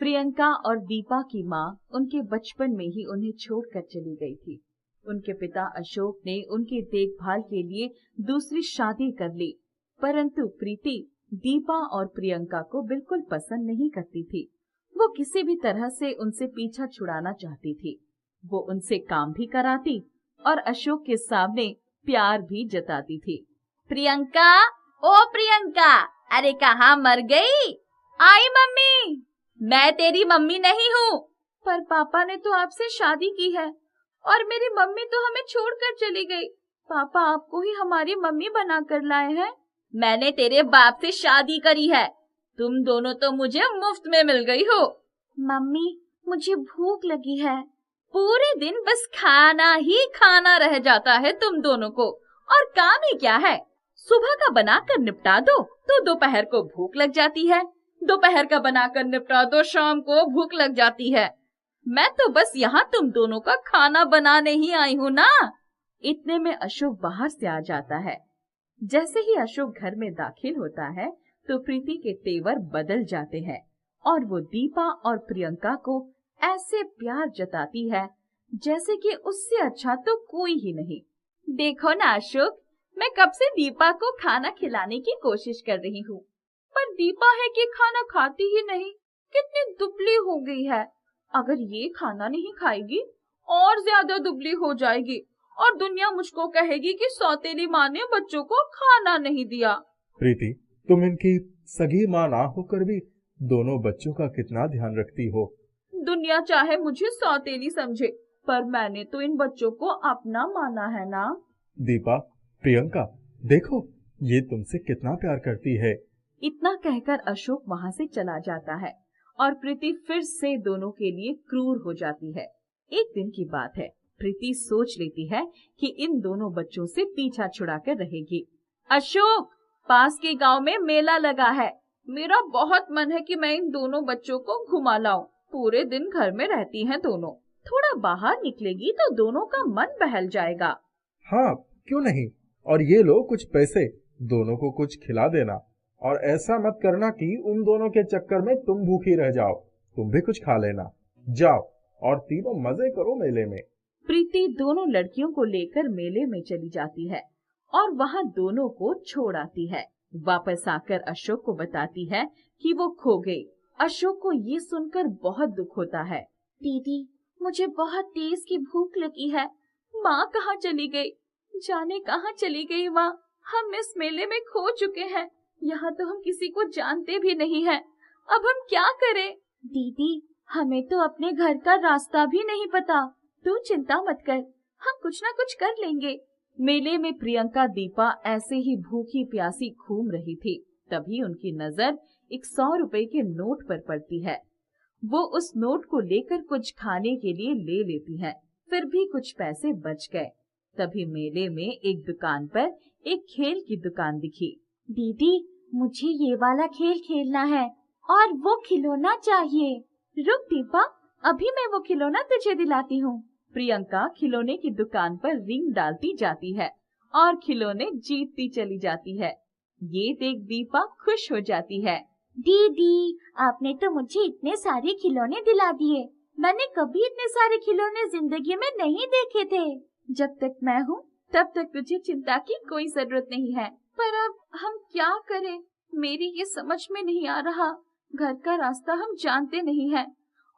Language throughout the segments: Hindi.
प्रियंका और दीपा की माँ उनके बचपन में ही उन्हें छोड़कर चली गई थी। उनके पिता अशोक ने उनकी देखभाल के लिए दूसरी शादी कर ली, परंतु प्रीति दीपा और प्रियंका को बिल्कुल पसंद नहीं करती थी। वो किसी भी तरह से उनसे पीछा छुड़ाना चाहती थी। वो उनसे काम भी कराती और अशोक के सामने प्यार भी जताती थी। प्रियंका, ओ प्रियंका, अरे कहाँ मर गई? आई मम्मी। मैं तेरी मम्मी नहीं हूँ। पर पापा ने तो आपसे शादी की है और मेरी मम्मी तो हमें छोड़कर चली गई। पापा आपको ही हमारी मम्मी बनाकर लाए हैं। मैंने तेरे बाप से शादी करी है। तुम दोनों तो मुझे मुफ्त में मिल गई हो। मम्मी, मुझे भूख लगी है। पूरे दिन बस खाना ही खाना रह जाता है तुम दोनों को, और काम ही क्या है? सुबह का बनाकर निपटा दो तो दोपहर को भूख लग जाती है, दोपहर का बनाकर निपटा दो शाम को भूख लग जाती है। मैं तो बस यहाँ तुम दोनों का खाना बनाने ही आई हूँ ना। इतने में अशोक बाहर से आ जाता है। जैसे ही अशोक घर में दाखिल होता है तो प्रीति के तेवर बदल जाते हैं और वो दीपा और प्रियंका को ऐसे प्यार जताती है जैसे कि उससे अच्छा तो कोई ही नहीं। देखो ना अशोक, मैं कब से दीपा को खाना खिलाने की कोशिश कर रही हूँ, पर दीपा है कि खाना खाती ही नहीं। कितनी दुबली हो गई है। अगर ये खाना नहीं खाएगी और ज्यादा दुबली हो जाएगी और दुनिया मुझको कहेगी कि सौतेली माँ ने बच्चों को खाना नहीं दिया। प्रीति, तुम इनकी सगी माँ ना होकर भी दोनों बच्चों का कितना ध्यान रखती हो। दुनिया चाहे मुझे सौतेली समझे, पर मैंने तो इन बच्चों को अपना माना है ना। दीपा, प्रियंका, देखो ये तुमसे कितना प्यार करती है। इतना कहकर अशोक वहाँ से चला जाता है और प्रीति फिर से दोनों के लिए क्रूर हो जाती है। एक दिन की बात है, प्रीति सोच लेती है कि इन दोनों बच्चों से पीछा छुड़ाकर रहेगी। अशोक, पास के गांव में मेला लगा है। मेरा बहुत मन है कि मैं इन दोनों बच्चों को घुमा लाऊं। पूरे दिन घर में रहती हैं दोनों, थोड़ा बाहर निकलेगी तो दोनों का मन बहल जाएगा। हाँ, क्यों नहीं। और ये लो कुछ पैसे, दोनों को कुछ खिला देना। और ऐसा मत करना कि उन दोनों के चक्कर में तुम भूखी रह जाओ। तुम भी कुछ खा लेना। जाओ और तीनों मजे करो मेले में। प्रीति दोनों लड़कियों को लेकर मेले में चली जाती है और वहाँ दोनों को छोड़ आती है। वापस आकर अशोक को बताती है कि वो खो गई। अशोक को ये सुनकर बहुत दुख होता है। दीदी, मुझे बहुत तेज की भूख लगी है। माँ कहाँ चली गई? जाने कहाँ चली गई माँ। हम इस मेले में खो चुके हैं। यहाँ तो हम किसी को जानते भी नहीं हैं। अब हम क्या करें? दीदी, हमें तो अपने घर का रास्ता भी नहीं पता। तू चिंता मत कर, हम कुछ ना कुछ कर लेंगे। मेले में प्रियंका दीपा ऐसे ही भूखी प्यासी घूम रही थी। तभी उनकी नजर एक 100 रुपए के नोट पर पड़ती है। वो उस नोट को लेकर कुछ खाने के लिए ले लेती है। फिर भी कुछ पैसे बच गए। तभी मेले में एक दुकान पर एक खेल की दुकान दिखी। दीदी, मुझे ये वाला खेल खेलना है और वो खिलौना चाहिए। रुक दीपा, अभी मैं वो खिलौना तुझे दिलाती हूँ। प्रियंका खिलौने की दुकान पर रिंग डालती जाती है और खिलौने जीतती चली जाती है। ये देख दीपा खुश हो जाती है। दीदी, आपने तो मुझे इतने सारे खिलौने दिला दिए। मैंने कभी इतने सारे खिलौने जिंदगी में नहीं देखे थे। जब तक मैं हूँ तब तक तुझे चिंता की कोई जरूरत नहीं है। पर अब हम क्या करें? मेरी ये समझ में नहीं आ रहा। घर का रास्ता हम जानते नहीं हैं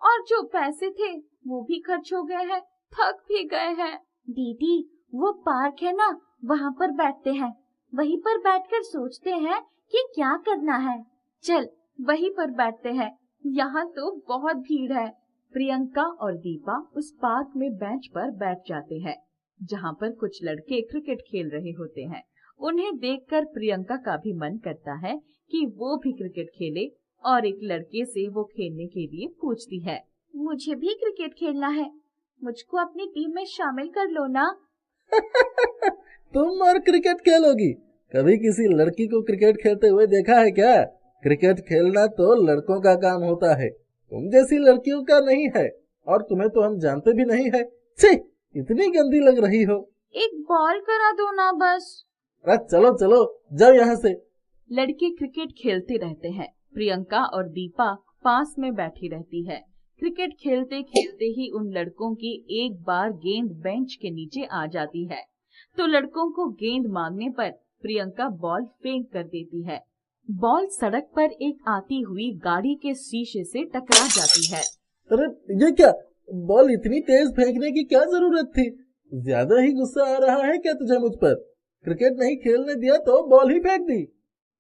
और जो पैसे थे वो भी खर्च हो गए हैं, थक भी गए हैं। दीदी, वो पार्क है ना, वहाँ पर बैठते हैं। वहीं पर बैठकर सोचते हैं कि क्या करना है। चल वहीं पर बैठते हैं, यहाँ तो बहुत भीड़ है। प्रियंका और दीपा उस पार्क में बेंच पर बैठ जाते हैं जहाँ पर कुछ लड़के क्रिकेट खेल रहे होते हैं। उन्हें देखकर प्रियंका का भी मन करता है कि वो भी क्रिकेट खेले और एक लड़के से वो खेलने के लिए पूछती है। मुझे भी क्रिकेट खेलना है, मुझको अपनी टीम में शामिल कर लो ना। तुम और क्रिकेट खेलोगी? कभी किसी लड़की को क्रिकेट खेलते हुए देखा है क्या? क्रिकेट खेलना तो लड़कों का काम होता है, तुम जैसी लड़कियों का नहीं है। और तुम्हें तो हम जानते भी नहीं है। छी, इतनी गंदी लग रही हो। एक बॉल करा दो ना बस। अरे चलो चलो, जाओ यहाँ से। लड़के क्रिकेट खेलते रहते हैं। प्रियंका और दीपा पास में बैठी रहती है। क्रिकेट खेलते खेलते ही उन लड़कों की एक बार गेंद बेंच के नीचे आ जाती है, तो लड़कों को गेंद मांगने पर प्रियंका बॉल फेंक कर देती है। बॉल सड़क पर एक आती हुई गाड़ी के शीशे से टकरा जाती है। अरे ये क्या, बॉल इतनी तेज फेंकने की क्या जरूरत थी? ज्यादा ही गुस्सा आ रहा है क्या तुझे मुझ पर? क्रिकेट नहीं खेलने दिया तो बॉल ही फेंक दी।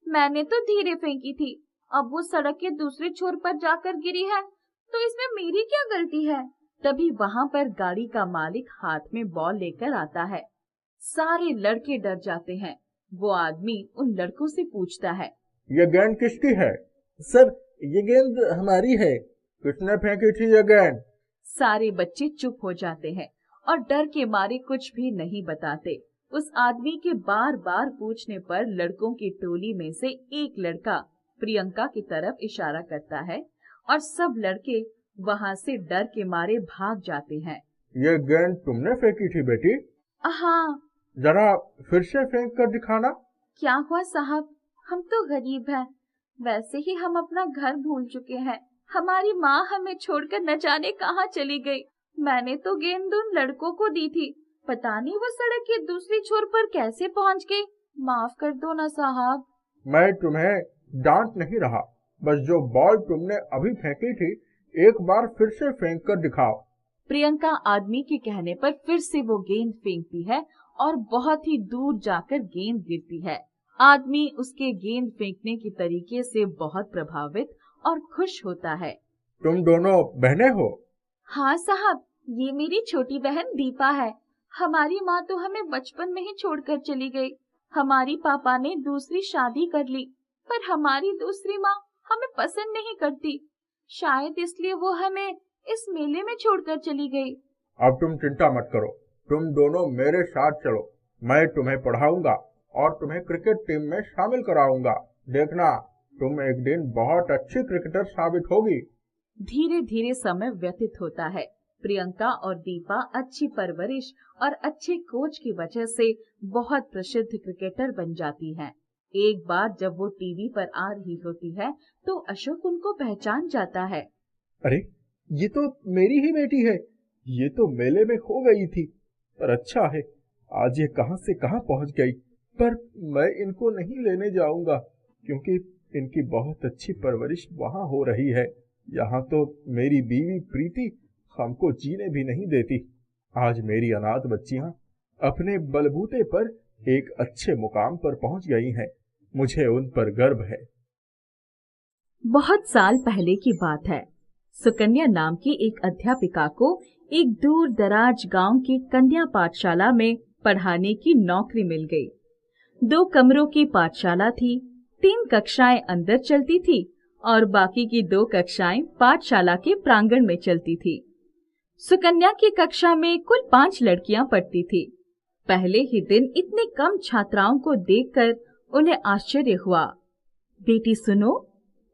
मैंने तो धीरे फेंकी थी, अब वो सड़क के दूसरे छोर पर जाकर गिरी है, तो इसमें मेरी क्या गलती है? तभी वहाँ पर गाड़ी का मालिक हाथ में बॉल लेकर आता है। सारे लड़के डर जाते हैं। वो आदमी उन लड़कों से पूछता है, ये गेंद किसकी है? सर, ये गेंद हमारी है। किसने फेंकी थी ये गेंद? सारे बच्चे चुप हो जाते हैं और डर के मारे कुछ भी नहीं बताते। उस आदमी के बार बार पूछने पर लड़कों की टोली में से एक लड़का प्रियंका की तरफ इशारा करता है और सब लड़के वहाँ से डर के मारे भाग जाते हैं। ये गेंद तुमने फेंकी थी बेटी? हाँ। जरा फिर से फेंक कर दिखाना। क्या हुआ साहब, हम तो गरीब हैं, वैसे ही हम अपना घर भूल चुके हैं। हमारी माँ हमें छोड़कर न जाने कहाँ चली गई। मैंने तो गेंद उन लड़कों को दी थी, पता नहीं वो सड़क के दूसरी छोर पर कैसे पहुँच गई। माफ कर दो ना साहब। मैं तुम्हें डांट नहीं रहा, बस जो बॉल तुमने अभी फेंकी थी एक बार फिर से फेंक कर दिखाओ। प्रियंका आदमी के कहने पर फिर से वो गेंद फेंकती है और बहुत ही दूर जाकर गेंद गिरती है। आदमी उसके गेंद फेंकने के तरीके से बहुत प्रभावित और खुश होता है। तुम दोनों बहनें हो? हाँ साहब, ये मेरी छोटी बहन दीपा है। हमारी माँ तो हमें बचपन में ही छोड़कर चली गई। हमारी पापा ने दूसरी शादी कर ली, पर हमारी दूसरी माँ हमें पसंद नहीं करती। शायद इसलिए वो हमें इस मेले में छोड़कर चली गई। अब तुम चिंता मत करो, तुम दोनों मेरे साथ चलो। मैं तुम्हें पढ़ाऊंगा और तुम्हें क्रिकेट टीम में शामिल कराऊंगा। देखना, तुम एक दिन बहुत अच्छी क्रिकेटर साबित होगी। धीरे धीरे समय व्यतीत होता है। प्रियंका और दीपा अच्छी परवरिश और अच्छे कोच की वजह से बहुत प्रसिद्ध क्रिकेटर बन जाती हैं। एक बार जब वो टीवी पर आ रही होती है तो अशोक उनको पहचान जाता है। अरे, ये तो मेरी ही बेटी है। ये तो मेले में खो गई थी, पर अच्छा है आज ये कहां से कहां पहुंच गई। पर मैं इनको नहीं लेने जाऊंगा क्योंकि इनकी बहुत अच्छी परवरिश वहां हो रही है। यहाँ तो मेरी बीवी प्रीति हमको जीने भी नहीं देती। आज मेरी अनाथ बच्चियां अपने बलबूते पर एक अच्छे मुकाम पर पहुंच गई हैं। मुझे उन पर गर्व है। बहुत साल पहले की बात है। सुकन्या नाम की एक अध्यापिका को एक दूर दराज गांव की कन्या पाठशाला में पढ़ाने की नौकरी मिल गई। 2 कमरों की पाठशाला थी। 3 कक्षाएं अंदर चलती थी और बाकी की 2 कक्षाएं पाठशाला के प्रांगण में चलती थी। सुकन्या की कक्षा में कुल 5 लड़कियां पढ़ती थी। पहले ही दिन इतने कम छात्राओं को देखकर उन्हें आश्चर्य हुआ। बेटी सुनो,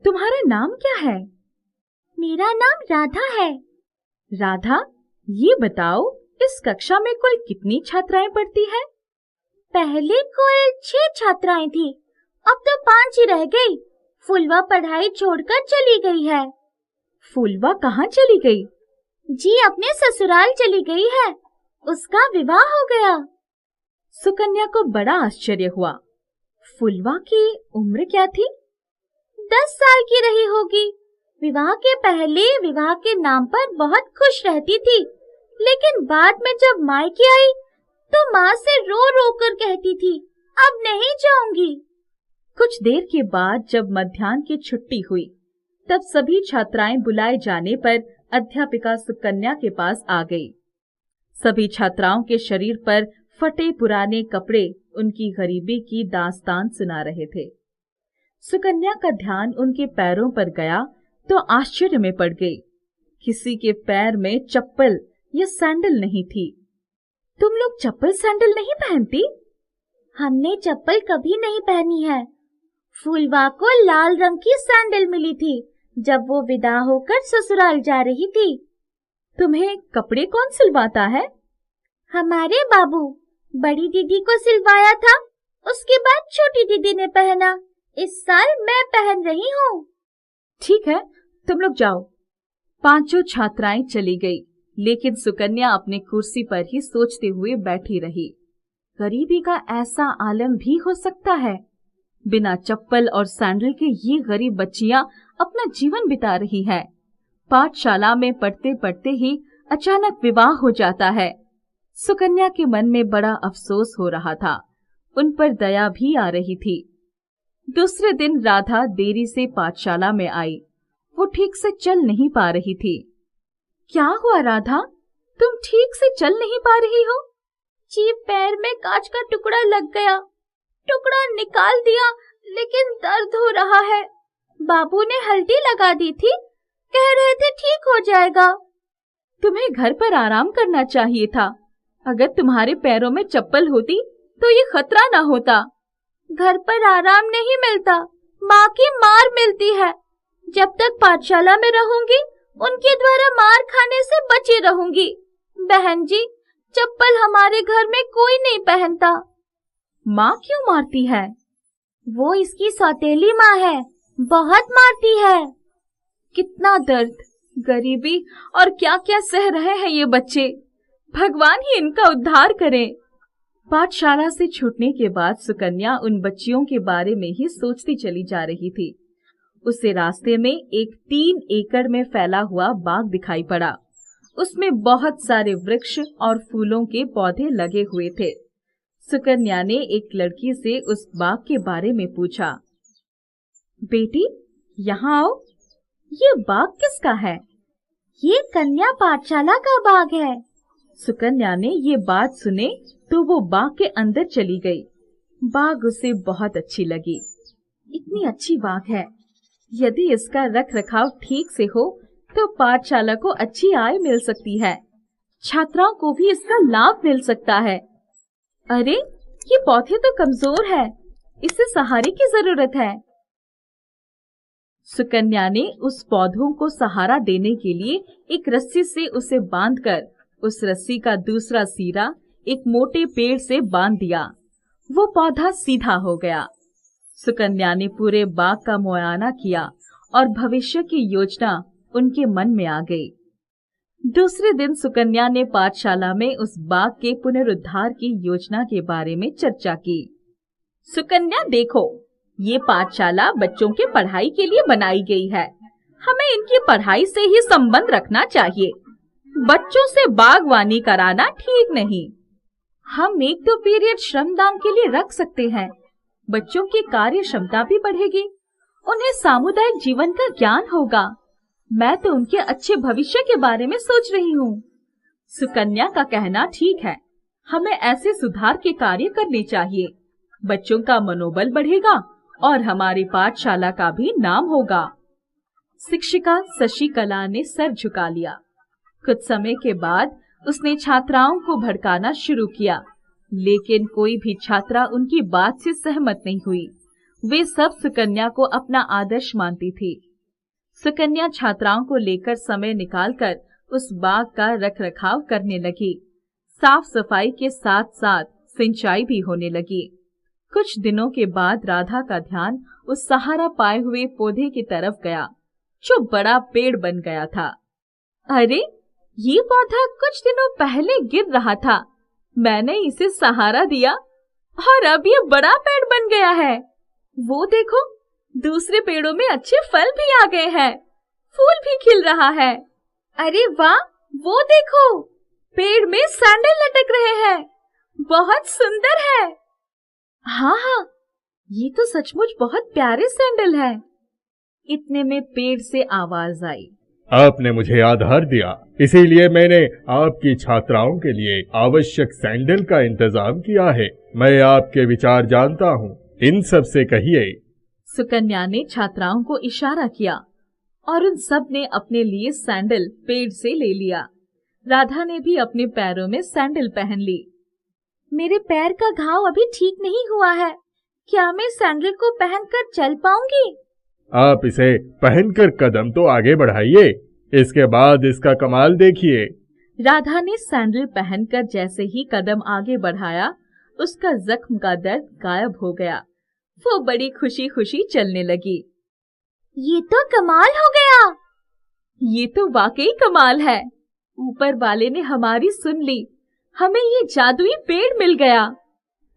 तुम्हारा नाम क्या है? मेरा नाम राधा है। राधा, ये बताओ इस कक्षा में कुल कितनी छात्राएं पढ़ती हैं? पहले कुल 6 छात्राएं थी, अब तो 5 ही रह गई। फुलवा पढ़ाई छोड़कर चली गई है। फुलवा कहाँ चली गई? जी अपने ससुराल चली गई है, उसका विवाह हो गया। सुकन्या को बड़ा आश्चर्य हुआ। फुलवा की उम्र क्या थी? 10 साल की रही होगी। विवाह के पहले विवाह के नाम पर बहुत खुश रहती थी, लेकिन बाद में जब मायके आई तो माँ से रो रो कर कहती थी, अब नहीं जाऊंगी। कुछ देर के बाद जब मध्याह्न की छुट्टी हुई, तब सभी छात्राएं बुलाए जाने पर अध्यापिका सुकन्या के पास आ गई। सभी छात्राओं के शरीर पर फटे पुराने कपड़े उनकी गरीबी की दास्तान सुना रहे थे। सुकन्या का ध्यान उनके पैरों पर गया तो आश्चर्य में पड़ गई। किसी के पैर में चप्पल या सैंडल नहीं थी। तुम लोग चप्पल सैंडल नहीं पहनती? हमने चप्पल कभी नहीं पहनी है। फूलवा को लाल रंग की सैंडल मिली थी जब वो विदा होकर ससुराल जा रही थी। तुम्हें कपड़े कौन सिलवाता है? हमारे बाबू। बड़ी दीदी को सिलवाया था, उसके बाद छोटी दीदी ने पहना। इस साल मैं पहन रही हूँ। ठीक है, तुम लोग जाओ। पांचों छात्राएं चली गई, लेकिन सुकन्या अपने कुर्सी पर ही सोचते हुए बैठी रही। गरीबी का ऐसा आलम भी हो सकता है। बिना चप्पल और सैंडल के ये गरीब बच्चियां अपना जीवन बिता रही है। पाठशाला में पढ़ते पढ़ते ही अचानक विवाह हो जाता है। सुकन्या के मन में बड़ा अफसोस हो रहा था, उन पर दया भी आ रही थी। दूसरे दिन राधा देरी से पाठशाला में आई। वो ठीक से चल नहीं पा रही थी। क्या हुआ राधा, तुम ठीक से चल नहीं पा रही हो? जी, पैर में कांच का टुकड़ा लग गया। टुकड़ा निकाल दिया, लेकिन दर्द हो रहा है। बाबू ने हल्दी लगा दी थी, कह रहे थे ठीक हो जाएगा। तुम्हें घर पर आराम करना चाहिए था। अगर तुम्हारे पैरों में चप्पल होती तो ये खतरा न होता। घर पर आराम नहीं मिलता, माँ की मार मिलती है। जब तक पाठशाला में रहूंगी, उनके द्वारा मार खाने से बची रहूंगी। बहन जी, चप्पल हमारे घर में कोई नहीं पहनता। माँ क्यों मारती है? वो इसकी सौतेली माँ है, बहुत मारती है। कितना दर्द, गरीबी और क्या क्या सह रहे हैं ये बच्चे। भगवान ही इनका उद्धार करे। पाठशाला से छूटने के बाद सुकन्या उन बच्चियों के बारे में ही सोचती चली जा रही थी। उसे रास्ते में एक 3 एकड़ में फैला हुआ बाग दिखाई पड़ा। उसमें बहुत सारे वृक्ष और फूलों के पौधे लगे हुए थे। सुकन्या ने एक लड़की से उस बाग के बारे में पूछा। बेटी, यहाँ आओ, ये बाग किसका है? ये कन्या पाठशाला का बाग है। सुकन्या ने ये बात सुने तो वो बाग के अंदर चली गई। बाग उसे बहुत अच्छी लगी। इतनी अच्छी बाग है, यदि इसका रख रखाव ठीक से हो तो पाठशाला को अच्छी आय मिल सकती है। छात्राओं को भी इसका लाभ मिल सकता है। अरे, ये पौधे तो कमजोर है, इसे सहारे की जरूरत है। सुकन्या ने उस पौधों को सहारा देने के लिए एक रस्सी से उसे बांधकर उस रस्सी का दूसरा सिरा एक मोटे पेड़ से बांध दिया। वो पौधा सीधा हो गया। सुकन्या ने पूरे बाग का मुआयना किया और भविष्य की योजना उनके मन में आ गई। दूसरे दिन सुकन्या ने पाठशाला में उस बाग के पुनरुद्धार की योजना के बारे में चर्चा की। सुकन्या, देखो, ये पाठशाला बच्चों के पढ़ाई के लिए बनाई गई है। हमें इनकी पढ़ाई से ही संबंध रखना चाहिए। बच्चों से बागवानी कराना ठीक नहीं। हम 1-2 पीरियड श्रमदान के लिए रख सकते हैं। बच्चों की कार्य क्षमता भी बढ़ेगी, उन्हें सामुदायिक जीवन का ज्ञान होगा। मैं तो उनके अच्छे भविष्य के बारे में सोच रही हूँ। सुकन्या का कहना ठीक है, हमें ऐसे सुधार के कार्य करने चाहिए। बच्चों का मनोबल बढ़ेगा और हमारी पाठशाला का भी नाम होगा। शिक्षिका शशिकला ने सर झुका लिया। कुछ समय के बाद उसने छात्राओं को भड़काना शुरू किया, लेकिन कोई भी छात्रा उनकी बात से सहमत नहीं हुई। वे सब सुकन्या को अपना आदर्श मानती थी। सुकन्या छात्राओं को लेकर समय निकालकर उस बाग का रखरखाव करने लगी। साफ सफाई के साथ साथ सिंचाई भी होने लगी। कुछ दिनों के बाद राधा का ध्यान उस सहारा पाए हुए पौधे की तरफ गया, जो बड़ा पेड़ बन गया था। अरे, ये पौधा कुछ दिनों पहले गिर रहा था। मैंने इसे सहारा दिया और अब ये बड़ा पेड़ बन गया है। वो देखो, दूसरे पेड़ों में अच्छे फल भी आ गए हैं, फूल भी खिल रहा है। अरे वाह, वो देखो, पेड़ में सैंडल लटक रहे हैं, बहुत सुंदर है। हाँ हाँ, ये तो सचमुच बहुत प्यारे सैंडल है। इतने में पेड़ से आवाज आई। आपने मुझे आधार दिया, इसीलिए मैंने आपकी छात्राओं के लिए आवश्यक सैंडल का इंतजाम किया है। मैं आपके विचार जानता हूँ, इन सब से कहिए। सुकन्या ने छात्राओं को इशारा किया और उन सब ने अपने लिए सैंडल पेड़ से ले लिया। राधा ने भी अपने पैरों में सैंडल पहन ली। मेरे पैर का घाव अभी ठीक नहीं हुआ है, क्या मैं सैंडल को पहनकर चल पाऊंगी? आप इसे पहनकर कदम तो आगे बढ़ाइए, इसके बाद इसका कमाल देखिए। राधा ने सैंडल पहनकर जैसे ही कदम आगे बढ़ाया, उसका जख्म का दर्द गायब हो गया। वो बड़ी खुशी खुशी चलने लगी। ये तो कमाल हो गया, ये तो वाकई कमाल है। ऊपर वाले ने हमारी सुन ली, हमें ये जादुई पेड़ मिल गया।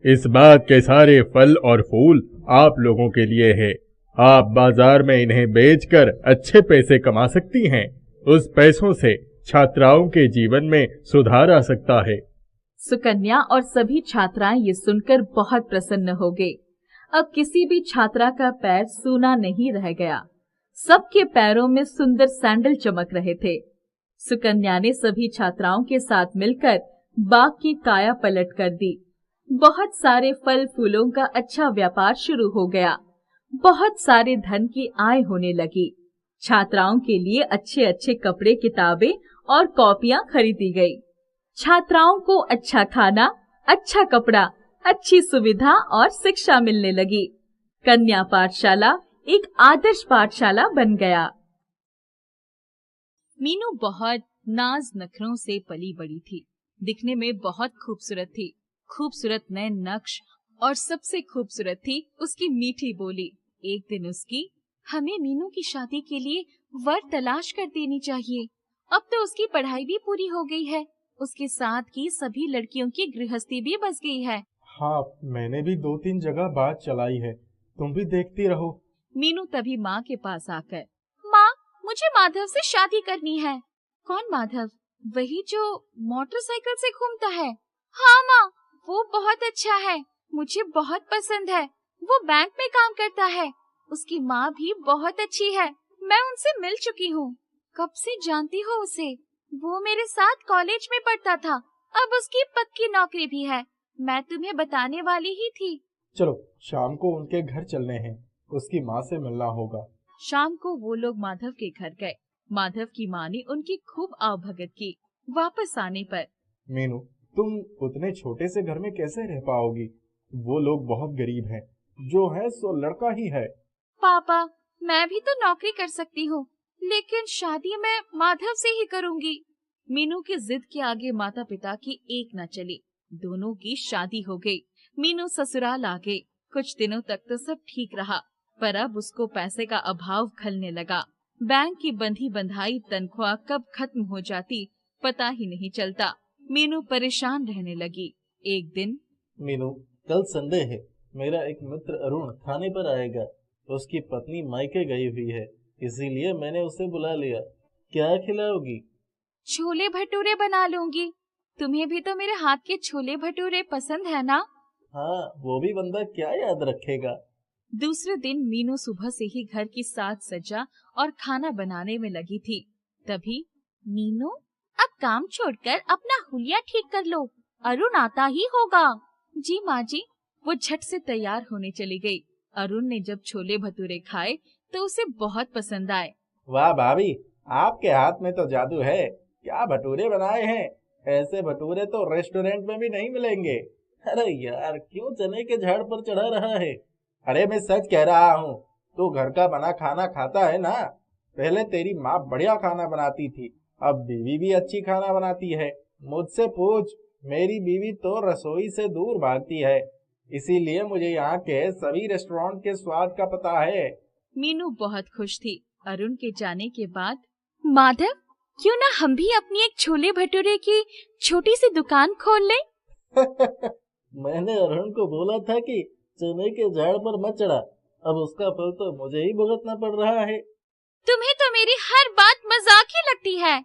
इस बाग के सारे फल और फूल आप लोगों के लिए है। आप बाजार में इन्हें बेचकर अच्छे पैसे कमा सकती हैं। उस पैसों से छात्राओं के जीवन में सुधार आ सकता है। सुकन्या और सभी छात्राएं ये सुनकर बहुत प्रसन्न हो गए। अब किसी भी छात्रा का पैर सूना नहीं रह गया। सबके पैरों में सुंदर सैंडल चमक रहे थे। सुकन्या ने सभी छात्राओं के साथ मिलकर बाग की काया पलट कर दी। बहुत सारे फल फूलों का अच्छा व्यापार शुरू हो गया। बहुत सारे धन की आय होने लगी। छात्राओं के लिए अच्छे अच्छे कपड़े, किताबें और कॉपियां खरीदी गई। छात्राओं को अच्छा खाना, अच्छा कपड़ा, अच्छी सुविधा और शिक्षा मिलने लगी। कन्या पाठशाला एक आदर्श पाठशाला बन गया। मीनू बहुत नाज नखरों से पली बड़ी थी। दिखने में बहुत खूबसूरत थी। खूबसूरत नए नक्श और सबसे खूबसूरत थी उसकी मीठी बोली। एक दिन उसकी, हमें मीनू की शादी के लिए वर तलाश कर देनी चाहिए। अब तो उसकी पढ़ाई भी पूरी हो गई है। उसके साथ की सभी लड़कियों की गृहस्थी भी बस गई है। हाँ, मैंने भी 2-3 जगह बात चलाई है, तुम भी देखती रहो। मीनू तभी माँ के पास आकर, माँ, मुझे माधव से शादी करनी है। कौन माधव? वही जो मोटरसाइकिल से घूमता है। हाँ माँ, वो बहुत अच्छा है, मुझे बहुत पसंद है। वो बैंक में काम करता है। उसकी माँ भी बहुत अच्छी है। मैं उनसे मिल चुकी हूँ। कब से जानती हो उसे? वो मेरे साथ कॉलेज में पढ़ता था। अब उसकी पक्की नौकरी भी है। मैं तुम्हें बताने वाली ही थी। चलो शाम को उनके घर चलने हैं, उसकी माँ से मिलना होगा। शाम को वो लोग माधव के घर गए। माधव की माँ ने उनकी खूब आवभगत की। वापस आने पर, मीनू, तुम उतने छोटे से घर में कैसे रह पाओगी? वो लोग बहुत गरीब हैं। जो है सो लड़का ही है। पापा, मैं भी तो नौकरी कर सकती हूँ, लेकिन शादी मैं माधव से ही करूँगी। मीनू की जिद के आगे माता पिता की एक न चली। दोनों की शादी हो गई। मीनू ससुराल आ गई। कुछ दिनों तक तो सब ठीक रहा, पर अब उसको पैसे का अभाव खलने लगा। बैंक की बंधी बंधाई तनख्वाह कब खत्म हो जाती पता ही नहीं चलता। मीनू परेशान रहने लगी। एक दिन, मीनू, कल संडे है। मेरा एक मित्र अरुण थाने पर आएगा। उसकी पत्नी मायके गई हुई है, इसीलिए मैंने उसे बुला लिया। क्या खिलाओगी? छोले भटूरे बना लूंगी। तुम्हें भी तो मेरे हाथ के छोले भटूरे पसंद है ना? हाँ, वो भी बंदा क्या याद रखेगा। दूसरे दिन मीनू सुबह से ही घर की साज सज्जा और खाना बनाने में लगी थी। तभी, मीनू, अब काम छोड़कर अपना हुलिया ठीक कर लो, अरुण आता ही होगा। जी माँ जी। वो झट से तैयार होने चली गई। अरुण ने जब छोले भटूरे खाए तो उसे बहुत पसंद आए। वाह भाभी, आपके हाथ में तो जादू है। क्या भटूरे बनाए हैं? ऐसे भटूरे तो रेस्टोरेंट में भी नहीं मिलेंगे। अरे यार, क्यों चने के झाड़ पर चढ़ा रहा है? अरे मैं सच कह रहा हूँ, तू घर का बना खाना खाता है ना? पहले तेरी माँ बढ़िया खाना बनाती थी, अब बीवी भी अच्छी खाना बनाती है। मुझसे पूछ, मेरी बीवी तो रसोई से दूर भागती है, इसीलिए मुझे यहाँ के सभी रेस्टोरेंट के स्वाद का पता है। मीनू बहुत खुश थी। अरुण के जाने के बाद, माधव, क्यों ना हम भी अपनी एक छोले भटूरे की छोटी सी दुकान खोल लें? मैंने अरुण को बोला था कि चने के झाड़ पर मत चढ़ा। अब उसका फल तो मुझे ही भुगतना पड़ रहा है। तुम्हें तो मेरी हर बात मजाक ही लगती है।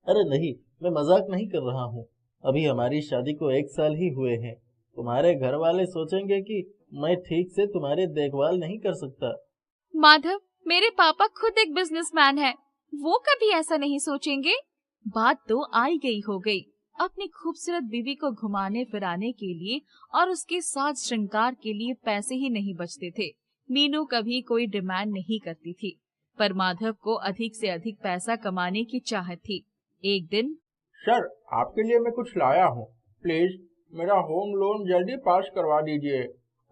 अरे नहीं, मैं मजाक नहीं कर रहा हूँ। अभी हमारी शादी को 1 साल ही हुए हैं। तुम्हारे घर वाले सोचेंगे कि मैं ठीक से तुम्हारी देखभाल नहीं कर सकता। माधव, मेरे पापा खुद एक बिजनेसमैन है, वो कभी ऐसा नहीं सोचेंगे। बात तो आई गई हो गई। अपनी खूबसूरत बीवी को घुमाने फिराने के लिए और उसके साथ श्रृंगार के लिए पैसे ही नहीं बचते थे। मीनू कभी कोई डिमांड नहीं करती थी, पर माधव को अधिक से अधिक पैसा कमाने की चाहत थी। एक दिन, सर, आपके लिए मैं कुछ लाया हूँ, प्लीज मेरा होम लोन जल्दी पास करवा दीजिए।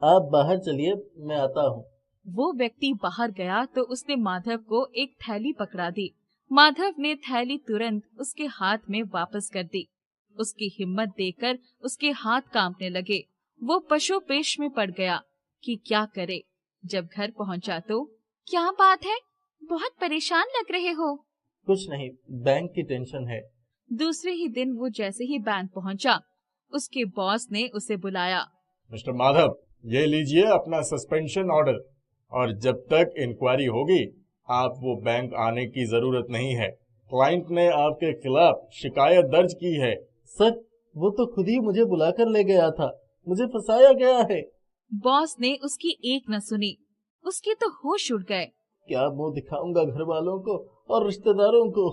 आप बाहर चलिए, मैं आता हूँ। वो व्यक्ति बाहर गया तो उसने माधव को एक थैली पकड़ा दी। माधव ने थैली तुरंत उसके हाथ में वापस कर दी। उसकी हिम्मत देखकर उसके हाथ कांपने लगे। वो पशोपेश में पड़ गया कि क्या करे। जब घर पहुंचा तो, क्या बात है, बहुत परेशान लग रहे हो? कुछ नहीं, बैंक की टेंशन है। दूसरे ही दिन वो जैसे ही बैंक पहुंचा, उसके बॉस ने उसे बुलाया। मिस्टर माधव, ये लीजिए अपना सस्पेंशन ऑर्डर, और जब तक इंक्वायरी होगी आप वो बैंक आने की जरूरत नहीं है। क्लाइंट ने आपके खिलाफ शिकायत दर्ज की है। सर, वो तो खुद ही मुझे बुलाकर ले गया था, मुझे फंसाया गया है। बॉस ने उसकी एक न सुनी, उसके तो होश उड़ गए। क्या मुंह दिखाऊंगा घर वालों को और रिश्तेदारों को।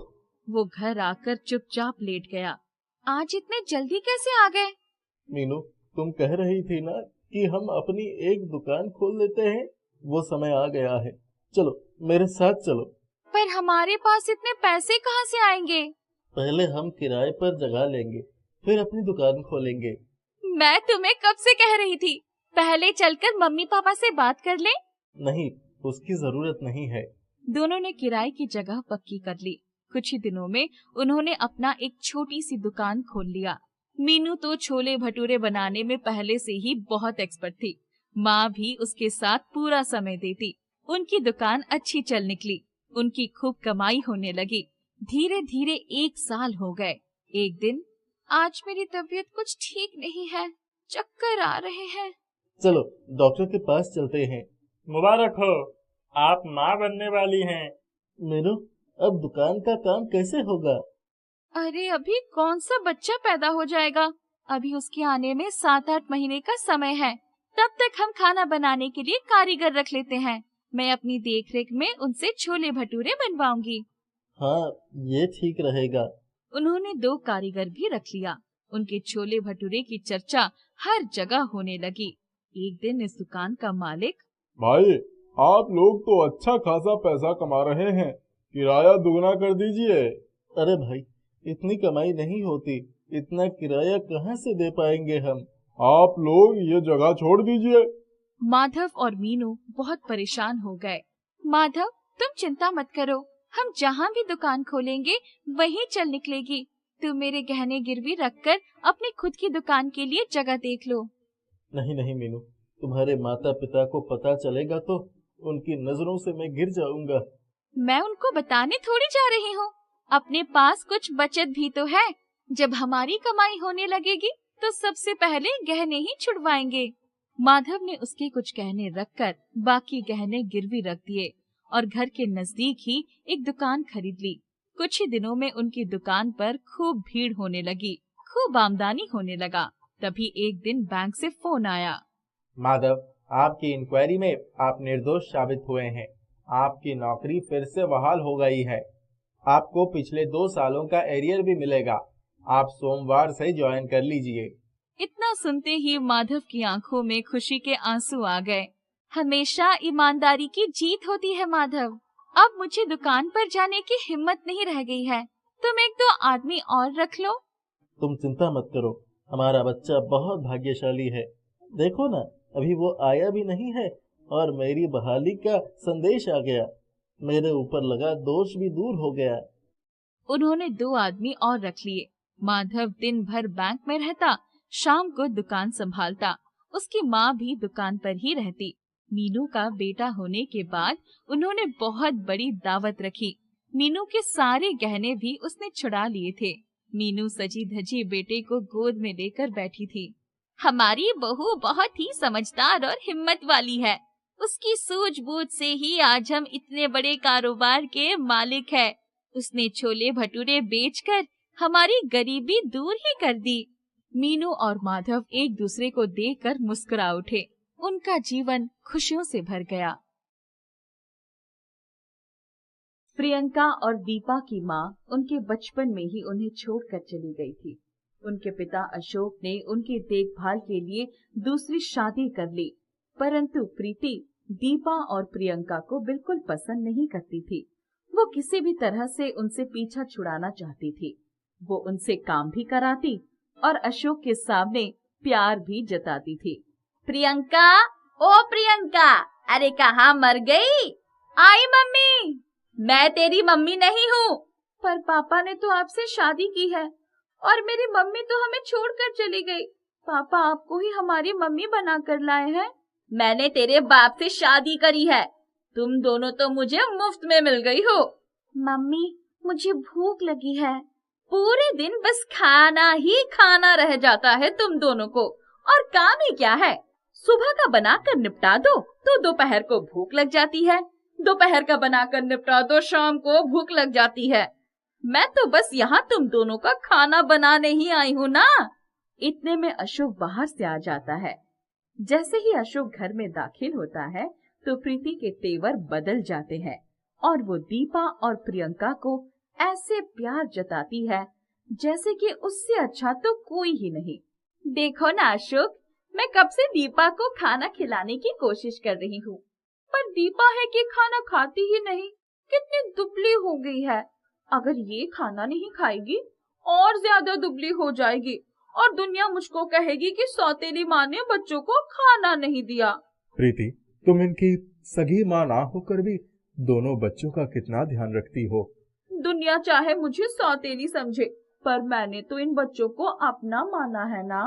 वो घर आकर चुपचाप लेट गया। आज इतने जल्दी कैसे आ गए? मीनू, तुम कह रही थी ना कि हम अपनी एक दुकान खोल लेते हैं, वो समय आ गया है। चलो मेरे साथ चलो। पर हमारे पास इतने पैसे कहाँ से आएंगे? पहले हम किराए पर जगह लेंगे, फिर अपनी दुकान खोलेंगे। मैं तुम्हें कब से कह रही थी, पहले चलकर मम्मी पापा से बात कर ले। नहीं, उसकी जरूरत नहीं है। दोनों ने किराए की जगह पक्की कर ली। कुछ ही दिनों में उन्होंने अपना एक छोटी सी दुकान खोल लिया। मीनू तो छोले भटूरे बनाने में पहले से ही बहुत एक्सपर्ट थी। माँ भी उसके साथ पूरा समय देती। उनकी दुकान अच्छी चल निकली। उनकी खूब कमाई होने लगी। धीरे धीरे 1 साल हो गए। एक दिन, आज मेरी तबीयत कुछ ठीक नहीं है, चक्कर आ रहे हैं। चलो डॉक्टर के पास चलते हैं। मुबारक हो, आप माँ बनने वाली हैं। मीनू, अब दुकान का काम कैसे होगा? अरे अभी कौन सा बच्चा पैदा हो जाएगा, अभी उसके आने में 7-8 महीने का समय है। तब तक हम खाना बनाने के लिए कारीगर रख लेते हैं। मैं अपनी देखरेख में उनसे छोले भटूरे बनवाऊंगी। हाँ, ये ठीक रहेगा। उन्होंने 2 कारीगर भी रख लिया। उनके छोले भटूरे की चर्चा हर जगह होने लगी। एक दिन इस दुकान का मालिक, भाई, आप लोग तो अच्छा खासा पैसा कमा रहे हैं, किराया दुगना कर दीजिए। अरे भाई, इतनी कमाई नहीं होती, इतना किराया कहाँ से दे पाएंगे हम। आप लोग ये जगह छोड़ दीजिए। माधव और मीनू बहुत परेशान हो गए। माधव, तुम चिंता मत करो, हम जहाँ भी दुकान खोलेंगे वहीं चल निकलेगी। तुम मेरे गहने गिरवी रखकर अपनी खुद की दुकान के लिए जगह देख लो। नहीं नहीं मीनू, तुम्हारे माता पिता को पता चलेगा तो उनकी नजरों से मैं गिर जाऊंगा। मैं उनको बताने थोड़ी जा रही हूँ, अपने पास कुछ बचत भी तो है। जब हमारी कमाई होने लगेगी तो सबसे पहले गहने ही छुड़वाएंगे। माधव ने उसके कुछ गहने रखकर बाकी गहने गिरवी रख दिए और घर के नजदीक ही एक दुकान खरीद ली। कुछ ही दिनों में उनकी दुकान पर खूब भीड़ होने लगी, खूब आमदनी होने लगा। तभी एक दिन बैंक से फोन आया। माधव, आपकी इंक्वायरी में आप निर्दोष साबित हुए हैं। आपकी नौकरी फिर से बहाल हो गई है। आपको पिछले 2 सालों का एरियर भी मिलेगा। आप सोमवार से ज्वाइन कर लीजिए। इतना सुनते ही माधव की आंखों में खुशी के आंसू आ गए। हमेशा ईमानदारी की जीत होती है माधव। अब मुझे दुकान पर जाने की हिम्मत नहीं रह गई है। तुम 1-2 आदमी और रख लो। तुम चिंता मत करो, हमारा बच्चा बहुत भाग्यशाली है। देखो ना, अभी वो आया भी नहीं है और मेरी बहाली का संदेश आ गया। मेरे ऊपर लगा दोष भी दूर हो गया। उन्होंने 2 आदमी और रख लिए। माधव दिन भर बैंक में रहता, शाम को दुकान संभालता। उसकी माँ भी दुकान पर ही रहती। मीनू का बेटा होने के बाद उन्होंने बहुत बड़ी दावत रखी। मीनू के सारे गहने भी उसने छुड़ा लिए थे। मीनू सजी धजी बेटे को गोद में लेकर बैठी थी। हमारी बहू बहुत ही समझदार और हिम्मत वाली है। उसकी सूझबूझ से ही आज हम इतने बड़े कारोबार के मालिक हैं। उसने छोले भटूरे बेचकर हमारी गरीबी दूर ही कर दी। मीनू और माधव एक दूसरे को देखकर मुस्कुरा उठे। उनका जीवन खुशियों से भर गया। प्रियंका और दीपा की माँ उनके बचपन में ही उन्हें छोड़कर चली गई थी। उनके पिता अशोक ने उनकी देखभाल के लिए दूसरी शादी कर ली, परंतु प्रीति दीपा और प्रियंका को बिल्कुल पसंद नहीं करती थी। वो किसी भी तरह से उनसे पीछा छुड़ाना चाहती थी। वो उनसे काम भी कराती और अशोक के सामने प्यार भी जताती थी। प्रियंका, ओ प्रियंका, अरे कहाँ मर गई? आई मम्मी। मैं तेरी मम्मी नहीं हूँ। पर पापा ने तो आपसे शादी की है और मेरी मम्मी तो हमें छोड़कर चली गई। पापा आपको ही हमारी मम्मी बना कर लाए हैं। मैंने तेरे बाप से शादी करी है। तुम दोनों तो मुझे मुफ्त में मिल गई हो। मम्मी, मुझे भूख लगी है। पूरे दिन बस खाना ही खाना रह जाता है तुम दोनों को, और काम ही क्या है। सुबह का बनाकर निपटा दो तो दोपहर को भूख लग जाती है, दोपहर का बनाकर निपटा दो शाम को भूख लग जाती है। मैं तो बस यहाँ तुम दोनों का खाना बनाने ही आई हूँ ना। इतने में अशोक बाहर से आ जाता है। जैसे ही अशोक घर में दाखिल होता है तो प्रीति के तेवर बदल जाते हैं और वो दीपा और प्रियंका को ऐसे प्यार जताती है जैसे कि उससे अच्छा तो कोई ही नहीं। देखो ना अशोक, मैं कब से दीपा को खाना खिलाने की कोशिश कर रही हूँ, पर दीपा है कि खाना खाती ही नहीं। कितनी दुबली हो गई है। अगर ये खाना नहीं खाएगी और ज्यादा दुबली हो जाएगी और दुनिया मुझको कहेगी कि सौतेली माँ ने बच्चों को खाना नहीं दिया। प्रीति, तुम इनकी सगी माँ ना होकर भी दोनों बच्चों का कितना ध्यान रखती हो। दुनिया चाहे मुझे सौतेली समझे, पर मैंने तो इन बच्चों को अपना माना है ना।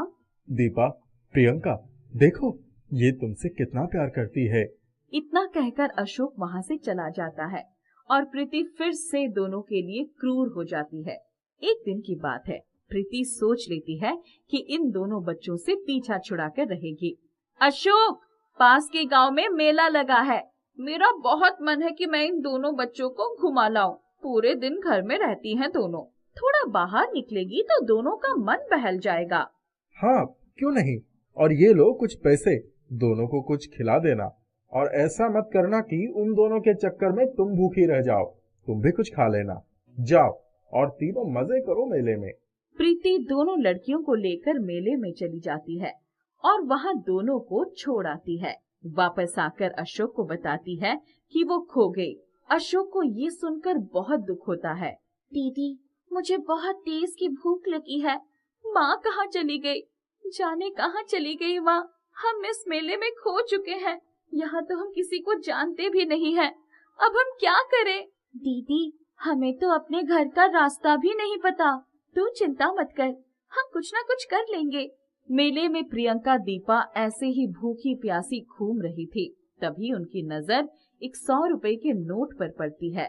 दीपा, प्रियंका, देखो ये तुमसे कितना प्यार करती है। इतना कहकर अशोक वहाँ से चला जाता है और प्रीति फिर से दोनों के लिए क्रूर हो जाती है। एक दिन की बात है, प्रीति सोच लेती है कि इन दोनों बच्चों से पीछा छुड़ाकर रहेगी। अशोक, पास के गांव में मेला लगा है। मेरा बहुत मन है कि मैं इन दोनों बच्चों को घुमा लाऊं। पूरे दिन घर में रहती हैं दोनों, थोड़ा बाहर निकलेगी तो दोनों का मन बहल जाएगा। हाँ, क्यों नहीं। और ये लो कुछ पैसे, दोनों को कुछ खिला देना, और ऐसा मत करना कि उन दोनों के चक्कर में तुम भूखी रह जाओ। तुम भी कुछ खा लेना। जाओ और तीनों मजे करो मेले में। प्रीति दोनों लड़कियों को लेकर मेले में चली जाती है और वहाँ दोनों को छोड़ आती है। वापस आकर अशोक को बताती है कि वो खो गई। अशोक को ये सुनकर बहुत दुख होता है। दीदी, मुझे बहुत तेज की भूख लगी है। माँ कहाँ चली गई? जाने कहाँ चली गई माँ। हम इस मेले में खो चुके हैं। यहाँ तो हम किसी को जानते भी नहीं हैं। अब हम क्या करें? दीदी, हमें तो अपने घर का रास्ता भी नहीं पता। तू चिंता मत कर, हम कुछ ना कुछ कर लेंगे। मेले में प्रियंका दीपा ऐसे ही भूखी प्यासी घूम रही थी। तभी उनकी नजर एक 100 रुपए के नोट पर पड़ती है।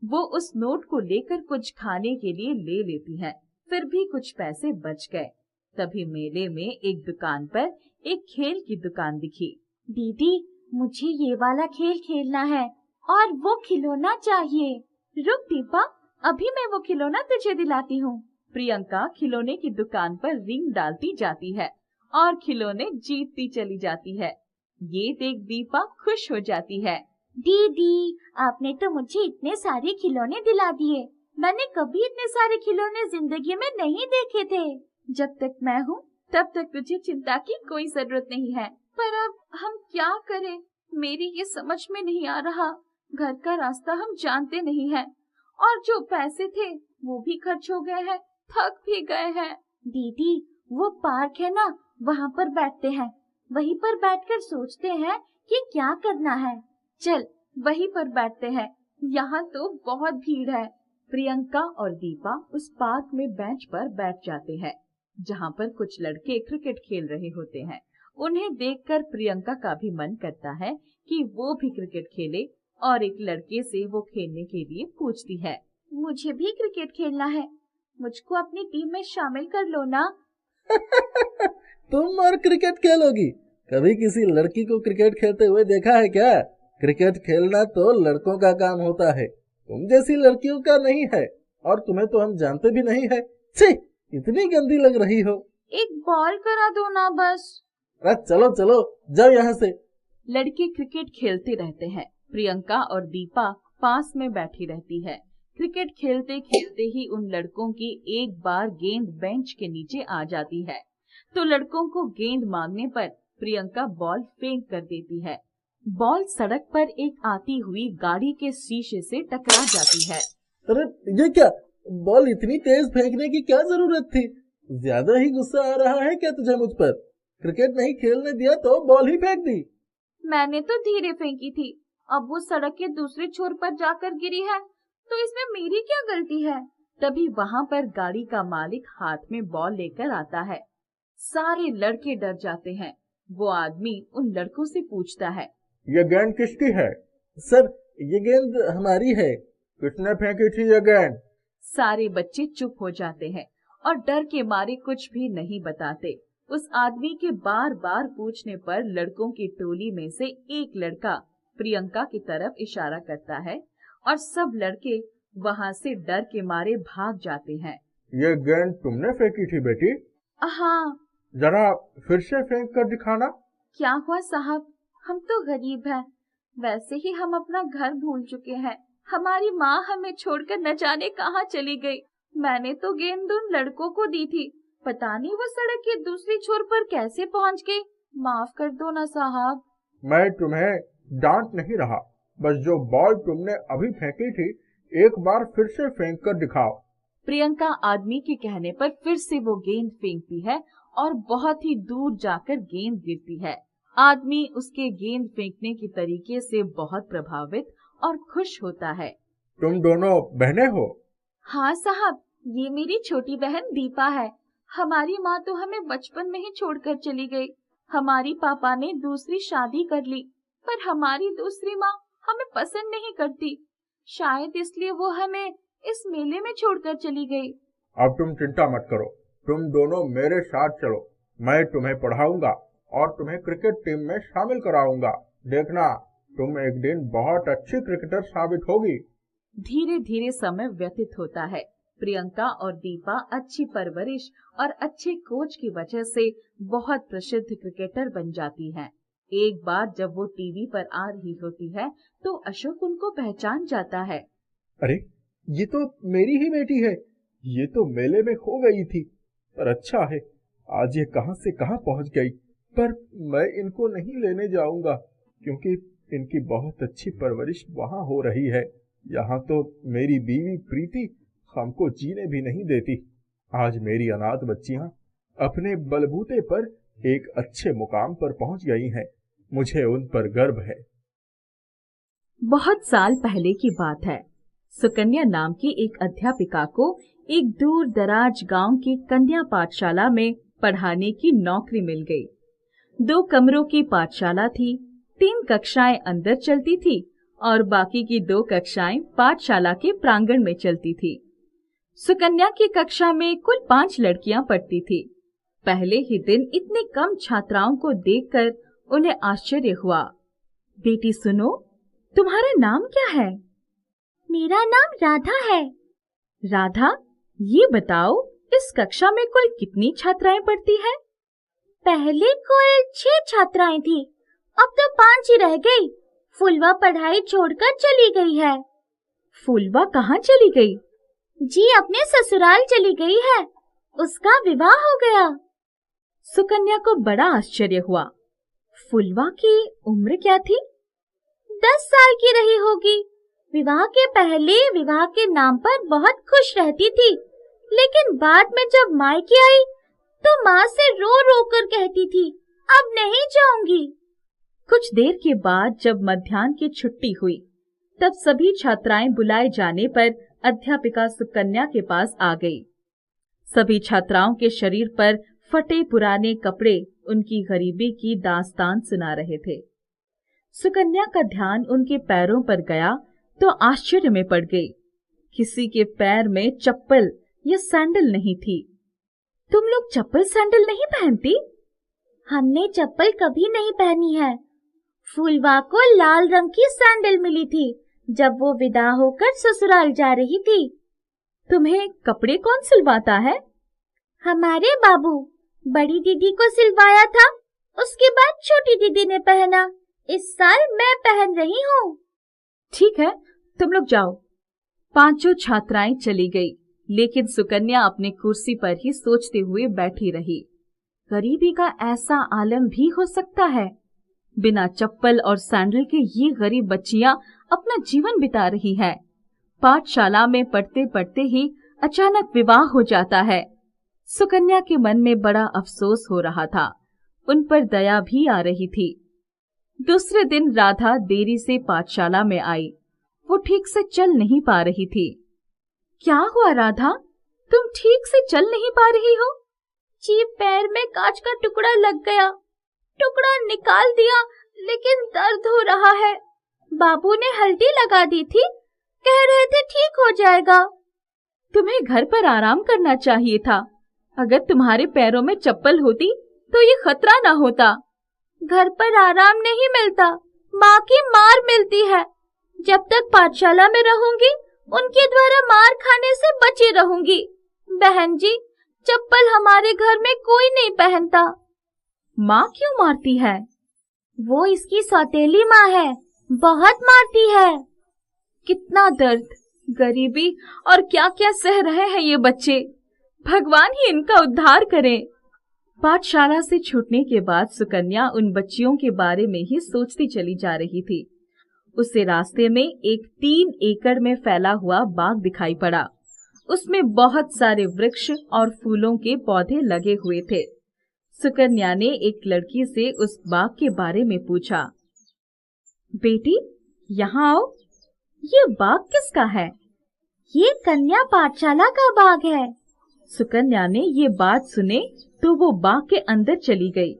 वो उस नोट को लेकर कुछ खाने के लिए ले लेती है। फिर भी कुछ पैसे बच गए। तभी मेले में एक दुकान पर एक खेल की दुकान दिखी। दीदी, मुझे ये वाला खेल खेलना है और वो खिलौना चाहिए। रुक दीपा, अभी मैं वो खिलौना तुझे दिलाती हूँ। प्रियंका खिलौने की दुकान पर रिंग डालती जाती है और खिलौने जीतती चली जाती है। ये देख दीपा खुश हो जाती है। दीदी, आपने तो मुझे इतने सारे खिलौने दिला दिए। मैंने कभी इतने सारे खिलौने जिंदगी में नहीं देखे थे। जब तक मैं हूँ तब तक तुझे चिंता की कोई जरूरत नहीं है। पर अब हम क्या करें? मेरी ये समझ में नहीं आ रहा। घर का रास्ता हम जानते नहीं हैं और जो पैसे थे वो भी खर्च हो गए हैं, थक भी गए हैं। दीदी, वो पार्क है ना, वहाँ पर बैठते हैं। वहीं पर बैठकर सोचते हैं कि क्या करना है। चल, वहीं पर बैठते हैं। यहाँ तो बहुत भीड़ है। प्रियंका और दीपा उस पार्क में बेंच पर बैठ जाते हैं जहाँ पर कुछ लड़के क्रिकेट खेल रहे होते हैं। उन्हें देखकर प्रियंका का भी मन करता है कि वो भी क्रिकेट खेले और एक लड़के से वो खेलने के लिए पूछती है। मुझे भी क्रिकेट खेलना है, मुझको अपनी टीम में शामिल कर लो ना। तुम और क्रिकेट खेलोगी? कभी किसी लड़की को क्रिकेट खेलते हुए देखा है क्या? क्रिकेट खेलना तो लड़कों का काम होता है, तुम जैसी लड़कियों का नहीं है। और तुम्हें तो हम जानते भी नहीं है। छी, इतनी गंदी लग रही हो। एक बॉल करा दो ना बस। अरे चलो चलो, जाओ यहाँ से। लड़के क्रिकेट खेलते रहते हैं। प्रियंका और दीपा पास में बैठी रहती है। क्रिकेट खेलते खेलते ही उन लड़कों की एक बार गेंद बेंच के नीचे आ जाती है तो लड़कों को गेंद मांगने पर प्रियंका बॉल फेंक कर देती है। बॉल सड़क पर एक आती हुई गाड़ी के शीशे से टकरा जाती है। अरे ये क्या? बॉल इतनी तेज फेंकने की क्या जरूरत थी? ज्यादा ही गुस्सा आ रहा है क्या तुझे मुझ पर? क्रिकेट नहीं खेलने दिया तो बॉल ही फेंक दी। मैंने तो धीरे फेंकी थी, अब वो सड़क के दूसरे छोर पर जाकर गिरी है तो इसमें मेरी क्या गलती है? तभी वहाँ पर गाड़ी का मालिक हाथ में बॉल लेकर आता है। सारे लड़के डर जाते हैं। वो आदमी उन लड़कों से पूछता है, ये गेंद किसकी है? सर, ये गेंद हमारी है। किसने फेंकी थी ये गेंद? सारे बच्चे चुप हो जाते हैं और डर के मारे कुछ भी नहीं बताते। उस आदमी के बार बार पूछने पर लड़कों की टोली में से एक लड़का प्रियंका की तरफ इशारा करता है और सब लड़के वहाँ से डर के मारे भाग जाते हैं। ये गेंद तुमने फेंकी थी बेटी? हाँ। जरा फिर से फेंक कर दिखाना। क्या हुआ साहब, हम तो गरीब हैं, वैसे ही हम अपना घर भूल चुके हैं। हमारी माँ हमें छोड़कर न जाने कहाँ चली गई। मैंने तो गेंद उन लड़कों को दी थी, पता नहीं वो सड़क के दूसरी छोर पर कैसे पहुँच गई। माफ कर दो ना साहब। मैं तुम्हें डांट नहीं रहा, बस जो बॉल तुमने अभी फेंकी थी एक बार फिर से फेंक कर दिखाओ। प्रियंका आदमी के कहने पर फिर से वो गेंद फेंकती है और बहुत ही दूर जाकर गेंद गिरती है। आदमी उसके गेंद फेंकने के तरीके से बहुत प्रभावित और खुश होता है। तुम दोनों बहनें हो? हाँ साहब, ये मेरी छोटी बहन दीपा है। हमारी माँ तो हमें बचपन में ही छोड़कर चली गई। हमारी पापा ने दूसरी शादी कर ली, पर हमारी दूसरी माँ हमें पसंद नहीं करती। शायद इसलिए वो हमें इस मेले में छोड़कर चली गई। अब तुम चिंता मत करो, तुम दोनों मेरे साथ चलो। मैं तुम्हें पढ़ाऊंगा और तुम्हें क्रिकेट टीम में शामिल कराऊंगा। देखना, तुम एक दिन बहुत अच्छी क्रिकेटर साबित होगी। धीरे धीरे समय व्यतीत होता है। प्रियंका और दीपा अच्छी परवरिश और अच्छे कोच की वजह से बहुत प्रसिद्ध क्रिकेटर बन जाती हैं। एक बार जब वो टीवी पर आ रही होती है तो अशोक उनको पहचान जाता है। अरे, ये तो मेरी ही बेटी है। ये तो मेले में खो गई थी, पर अच्छा है आज ये कहां से कहां पहुंच गई। पर मैं इनको नहीं लेने जाऊंगा क्योंकि इनकी बहुत अच्छी परवरिश वहां हो रही है। यहाँ तो मेरी बीवी प्रीति हमको जीने भी नहीं देती। आज मेरी अनाथ बच्चियां अपने बलबूते पर एक अच्छे मुकाम पर पहुंच गई हैं। मुझे उन पर गर्व है। बहुत साल पहले की बात है। सुकन्या नाम की एक अध्यापिका को एक दूर दराज गांव की कन्या पाठशाला में पढ़ाने की नौकरी मिल गई। 2 कमरों की पाठशाला थी। 3 कक्षाएं अंदर चलती थी और बाकी की 2 कक्षाएं पाठशाला के प्रांगण में चलती थी। सुकन्या की कक्षा में कुल 5 लड़कियां पढ़ती थी। पहले ही दिन इतने कम छात्राओं को देखकर उन्हें आश्चर्य हुआ। बेटी सुनो, तुम्हारा नाम क्या है? मेरा नाम राधा है। राधा, ये बताओ इस कक्षा में कुल कितनी छात्राएं पढ़ती हैं? पहले कुल 6 छात्राएं थी, अब तो 5 ही रह गई। फुलवा पढ़ाई छोड़कर चली गई है। फुलवा कहाँ चली गई? जी अपने ससुराल चली गई है, उसका विवाह हो गया। सुकन्या को बड़ा आश्चर्य हुआ। फुलवा की उम्र क्या थी? 10 साल की रही होगी। विवाह के पहले विवाह के नाम पर बहुत खुश रहती थी, लेकिन बाद में जब मायके आई तो माँ से रो रो कर कहती थी, अब नहीं जाऊंगी। कुछ देर के बाद जब मध्याह्न की छुट्टी हुई, तब सभी छात्राएं बुलाए जाने पर अध्यापिका सुकन्या के पास आ गई। सभी छात्राओं के शरीर पर फटे पुराने कपड़े उनकी गरीबी की दास्तान सुना रहे थे। सुकन्या का ध्यान उनके पैरों पर गया तो आश्चर्य में पड़ गई। किसी के पैर में चप्पल या सैंडल नहीं थी। तुम लोग चप्पल सैंडल नहीं पहनती? हमने चप्पल कभी नहीं पहनी है। फूलवा को लाल रंग की सैंडल मिली थी जब वो विदा होकर ससुराल जा रही थी। तुम्हें कपड़े कौन सिलवाता है? हमारे बाबू। बड़ी दीदी को सिलवाया था, उसके बाद छोटी दीदी ने पहना। इस साल मैं पहन रही हूँ। ठीक है, तुम लोग जाओ। 5 छात्राएं चली गई, लेकिन सुकन्या अपनी कुर्सी पर ही सोचते हुए बैठी रही। गरीबी का ऐसा आलम भी हो सकता है। बिना चप्पल और सैंडल के ये गरीब बच्चियां अपना जीवन बिता रही हैं। पाठशाला में पढ़ते पढ़ते ही अचानक विवाह हो जाता है। सुकन्या के मन में बड़ा अफसोस हो रहा था। उन पर दया भी आ रही थी। दूसरे दिन राधा देरी से पाठशाला में आई। वो ठीक से चल नहीं पा रही थी। क्या हुआ राधा, तुम ठीक से चल नहीं पा रही हो? जी पैर में कांच का टुकड़ा लग गया। टुकड़ा निकाल दिया, लेकिन दर्द हो रहा है। बाबू ने हल्दी लगा दी थी, कह रहे थे ठीक हो जाएगा। तुम्हें घर पर आराम करना चाहिए था। अगर तुम्हारे पैरों में चप्पल होती तो ये खतरा ना होता। घर पर आराम नहीं मिलता, माँ की मार मिलती है। जब तक पाठशाला में रहूंगी उनके द्वारा मार खाने से बची रहूंगी। बहन जी, चप्पल हमारे घर में कोई नहीं पहनता। माँ क्यों मारती है? वो इसकी सौतेली माँ है, बहुत मारती है। कितना दर्द, गरीबी और क्या क्या सह रहे हैं ये बच्चे। भगवान ही इनका उद्धार करे। पाठशाला से छूटने के बाद सुकन्या उन बच्चियों के बारे में ही सोचती चली जा रही थी। उसे रास्ते में एक 3 एकड़ में फैला हुआ बाग दिखाई पड़ा। उसमें बहुत सारे वृक्ष और फूलों के पौधे लगे हुए थे। सुकन्या ने एक लड़की से उस बाग के बारे में पूछा। बेटी, यहाँ आओ। ये बाग किसका है? ये कन्या पाठशाला का बाग है। सुकन्या ने ये बात सुने तो वो बाग के अंदर चली गई।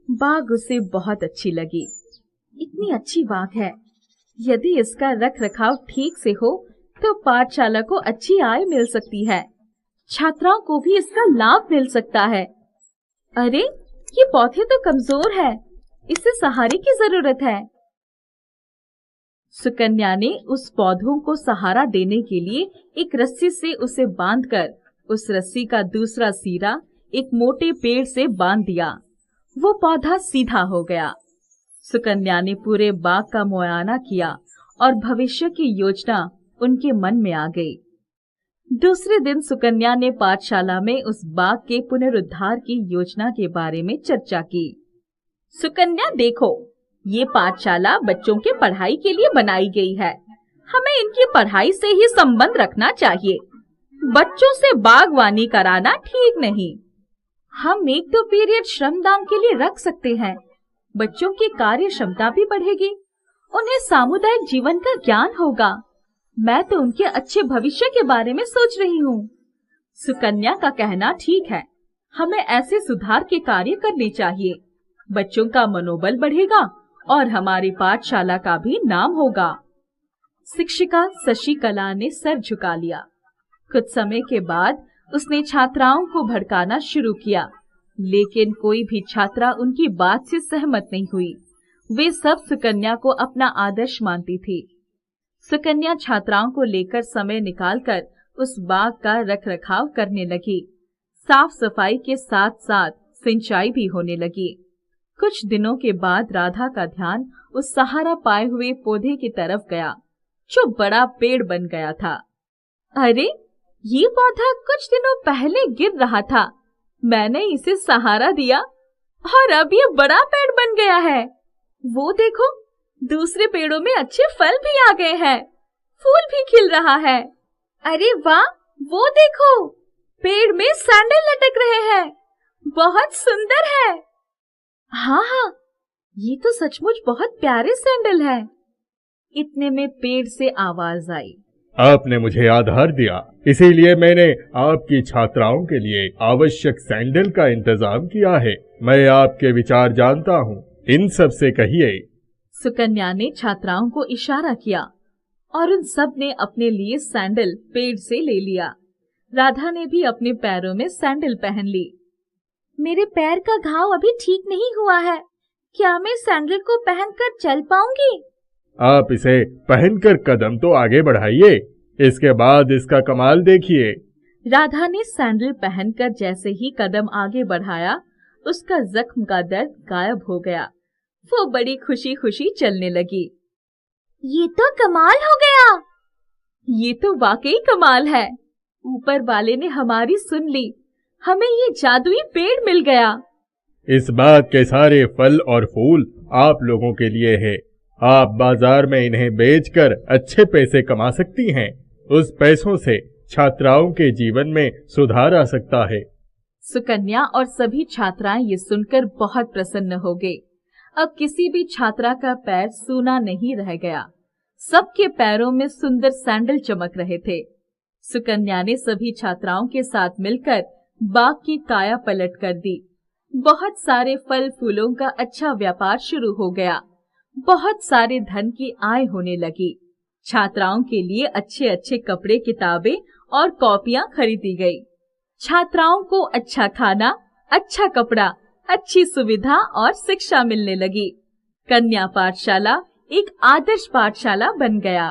बाग उसे बहुत अच्छी लगी। इतनी अच्छी बाग है, यदि इसका रख रखाव ठीक से हो तो पाठशाला को अच्छी आय मिल सकती है। छात्राओं को भी इसका लाभ मिल सकता है। अरे, ये पौधे तो कमजोर है, इसे सहारे की जरूरत है। सुकन्या ने उस पौधों को सहारा देने के लिए एक रस्सी से उसे बांधकर उस रस्सी का दूसरा सिरा एक मोटे पेड़ से बांध दिया। वो पौधा सीधा हो गया। सुकन्या ने पूरे बाग का मुआयना किया और भविष्य की योजना उनके मन में आ गई। दूसरे दिन सुकन्या ने पाठशाला में उस बाग के पुनरुद्धार की योजना के बारे में चर्चा की। सुकन्या, देखो, ये पाठशाला बच्चों के पढ़ाई के लिए बनाई गई है। हमें इनकी पढ़ाई से ही संबंध रखना चाहिए। बच्चों से बागवानी कराना ठीक नहीं। हम 1-2 पीरियड श्रमदान के लिए रख सकते हैं। बच्चों की कार्य क्षमता भी बढ़ेगी, उन्हें सामुदायिक जीवन का ज्ञान होगा। मैं तो उनके अच्छे भविष्य के बारे में सोच रही हूँ। सुकन्या का कहना ठीक है, हमें ऐसे सुधार के कार्य करने चाहिए। बच्चों का मनोबल बढ़ेगा और हमारी पाठशाला का भी नाम होगा। शिक्षिका शशिकला ने सर झुका लिया। कुछ समय के बाद उसने छात्राओं को भड़काना शुरू किया, लेकिन कोई भी छात्रा उनकी बात से सहमत नहीं हुई। वे सब सुकन्या को अपना आदर्श मानती थी। सुकन्या छात्राओं को लेकर समय निकालकर उस बाग का रखरखाव करने लगी। साफ सफाई के साथ साथ सिंचाई भी होने लगी। कुछ दिनों के बाद राधा का ध्यान उस सहारा पाए हुए पौधे की तरफ गया जो बड़ा पेड़ बन गया था। अरे, ये पौधा कुछ दिनों पहले गिर रहा था। मैंने इसे सहारा दिया और अब ये बड़ा पेड़ बन गया है। वो देखो, दूसरे पेड़ों में अच्छे फल भी आ गए हैं, फूल भी खिल रहा है। अरे वाह, वो देखो, पेड़ में सैंडल लटक रहे हैं, बहुत सुंदर है। हाँ, ये तो सचमुच बहुत प्यारे सैंडल है। इतने में पेड़ से आवाज आई। आपने मुझे आधार दिया, इसीलिए मैंने आपकी छात्राओं के लिए आवश्यक सैंडल का इंतजाम किया है। मैं आपके विचार जानता हूँ, इन सब से कहिए। सुकन्या ने छात्राओं को इशारा किया और उन सब ने अपने लिए सैंडल पेड़ से ले लिया। राधा ने भी अपने पैरों में सैंडल पहन ली। मेरे पैर का घाव अभी ठीक नहीं हुआ है, क्या मैं सैंडल को पहनकर चल पाऊंगी? आप इसे पहनकर कदम तो आगे बढ़ाइए, इसके बाद इसका कमाल देखिए। राधा ने सैंडल पहनकर जैसे ही कदम आगे बढ़ाया, उसका जख्म का दर्द गायब हो गया। वो बड़ी खुशी खुशी चलने लगी। ये तो कमाल हो गया। ये तो वाकई कमाल है। ऊपर वाले ने हमारी सुन ली, हमें ये जादुई पेड़ मिल गया। इस बाग के सारे फल और फूल आप लोगों के लिए है। आप बाजार में इन्हें बेचकर अच्छे पैसे कमा सकती हैं। उस पैसों से छात्राओं के जीवन में सुधार आ सकता है। सुकन्या और सभी छात्राएं ये सुनकर बहुत प्रसन्न हो गए। अब किसी भी छात्रा का पैर सूना नहीं रह गया। सबके पैरों में सुंदर सैंडल चमक रहे थे। सुकन्या ने सभी छात्राओं के साथ मिलकर बाग की काया पलट कर दी। बहुत सारे फल फूलों का अच्छा व्यापार शुरू हो गया। बहुत सारे धन की आय होने लगी। छात्राओं के लिए अच्छे अच्छे कपड़े, किताबें और कॉपियां खरीदी गई। छात्राओं को अच्छा खाना, अच्छा कपड़ा, अच्छी सुविधा और शिक्षा मिलने लगी। कन्या पाठशाला एक आदर्श पाठशाला बन गया।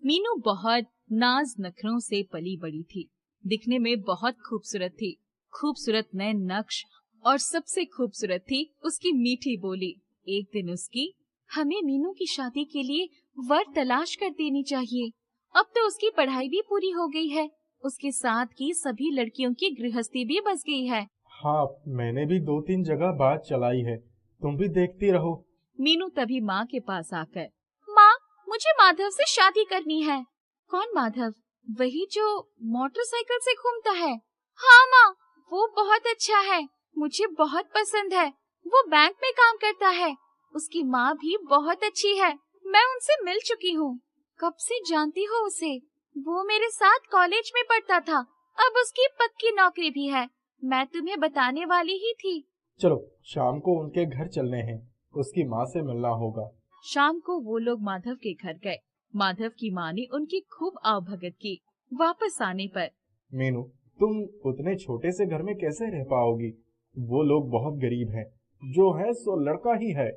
मीनू बहुत नाज नखरों से पली बड़ी थी। दिखने में बहुत खूबसूरत थी। खूबसूरत नए नक्श और सबसे खूबसूरत थी उसकी मीठी बोली। एक दिन उसकी, हमें मीनू की शादी के लिए वर तलाश कर देनी चाहिए। अब तो उसकी पढ़ाई भी पूरी हो गई है। उसके साथ की सभी लड़कियों की गृहस्थी भी बस गई है। हाँ, मैंने भी 2-3 जगह बात चलाई है, तुम भी देखती रहो। मीनू तभी माँ के पास आकर, माँ, मुझे माधव से शादी करनी है। कौन माधव? वही जो मोटरसाइकिल से घूमता है। हाँ माँ, वो बहुत अच्छा है, मुझे बहुत पसंद है। वो बैंक में काम करता है। उसकी माँ भी बहुत अच्छी है, मैं उनसे मिल चुकी हूँ। कब से जानती हो उसे? वो मेरे साथ कॉलेज में पढ़ता था। अब उसकी पक्की नौकरी भी है। मैं तुम्हें बताने वाली ही थी। चलो शाम को उनके घर चलने हैं, उसकी माँ से मिलना होगा। शाम को वो लोग माधव के घर गए। माधव की माँ ने उनकी खूब आवभगत की। वापस आने पर, मीनू, तुम उतने छोटे से घर में कैसे रह पाओगी? वो लोग बहुत गरीब हैं, जो है सो लड़का ही है।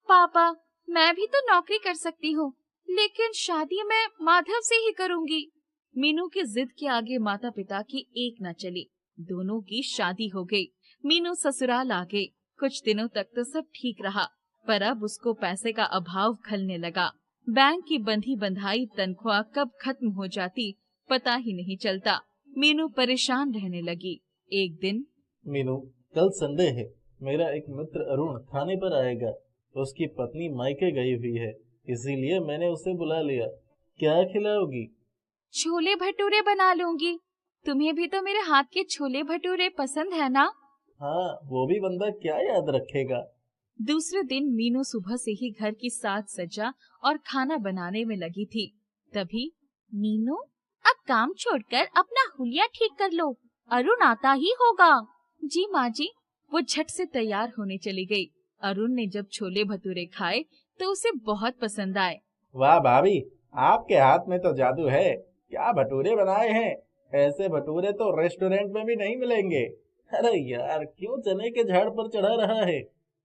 पापा, मैं भी तो नौकरी कर सकती हूँ, लेकिन शादी मैं माधव से ही करूँगी। मीनू की जिद के आगे माता पिता की एक न चली। दोनों की शादी हो गई। मीनू ससुराल आ गई। कुछ दिनों तक तो सब ठीक रहा, पर अब उसको पैसे का अभाव खलने लगा। बैंक की बंधी बंधाई तनख्वाह कब खत्म हो जाती पता ही नहीं चलता। मीनू परेशान रहने लगी। एक दिन, मीनू, कल संडे है, मेरा एक मित्र अरुण खाने पर आएगा। उसकी पत्नी मायके गई हुई है, इसीलिए मैंने उसे बुला लिया। क्या खिलाओगी? छोले भटूरे बना लूंगी। तुम्हें भी तो मेरे हाथ के छोले भटूरे पसंद है ना? हाँ, वो भी बंदा क्या याद रखेगा। दूसरे दिन मीनू सुबह से ही घर की साज सज्जा और खाना बनाने में लगी थी। तभी, मीनू, अब काम छोड़कर अपना हुलिया ठीक कर लो, अरुण आता ही होगा। जी माँ जी। वो झट से तैयार होने चली गई। अरुण ने जब छोले भटूरे खाए तो उसे बहुत पसंद आए। वाह भाभी, आपके हाथ में तो जादू है। क्या भटूरे बनाए हैं, ऐसे भटूरे तो रेस्टोरेंट में भी नहीं मिलेंगे। अरे यार, क्यों चने के झाड़ पर चढ़ा रहा है?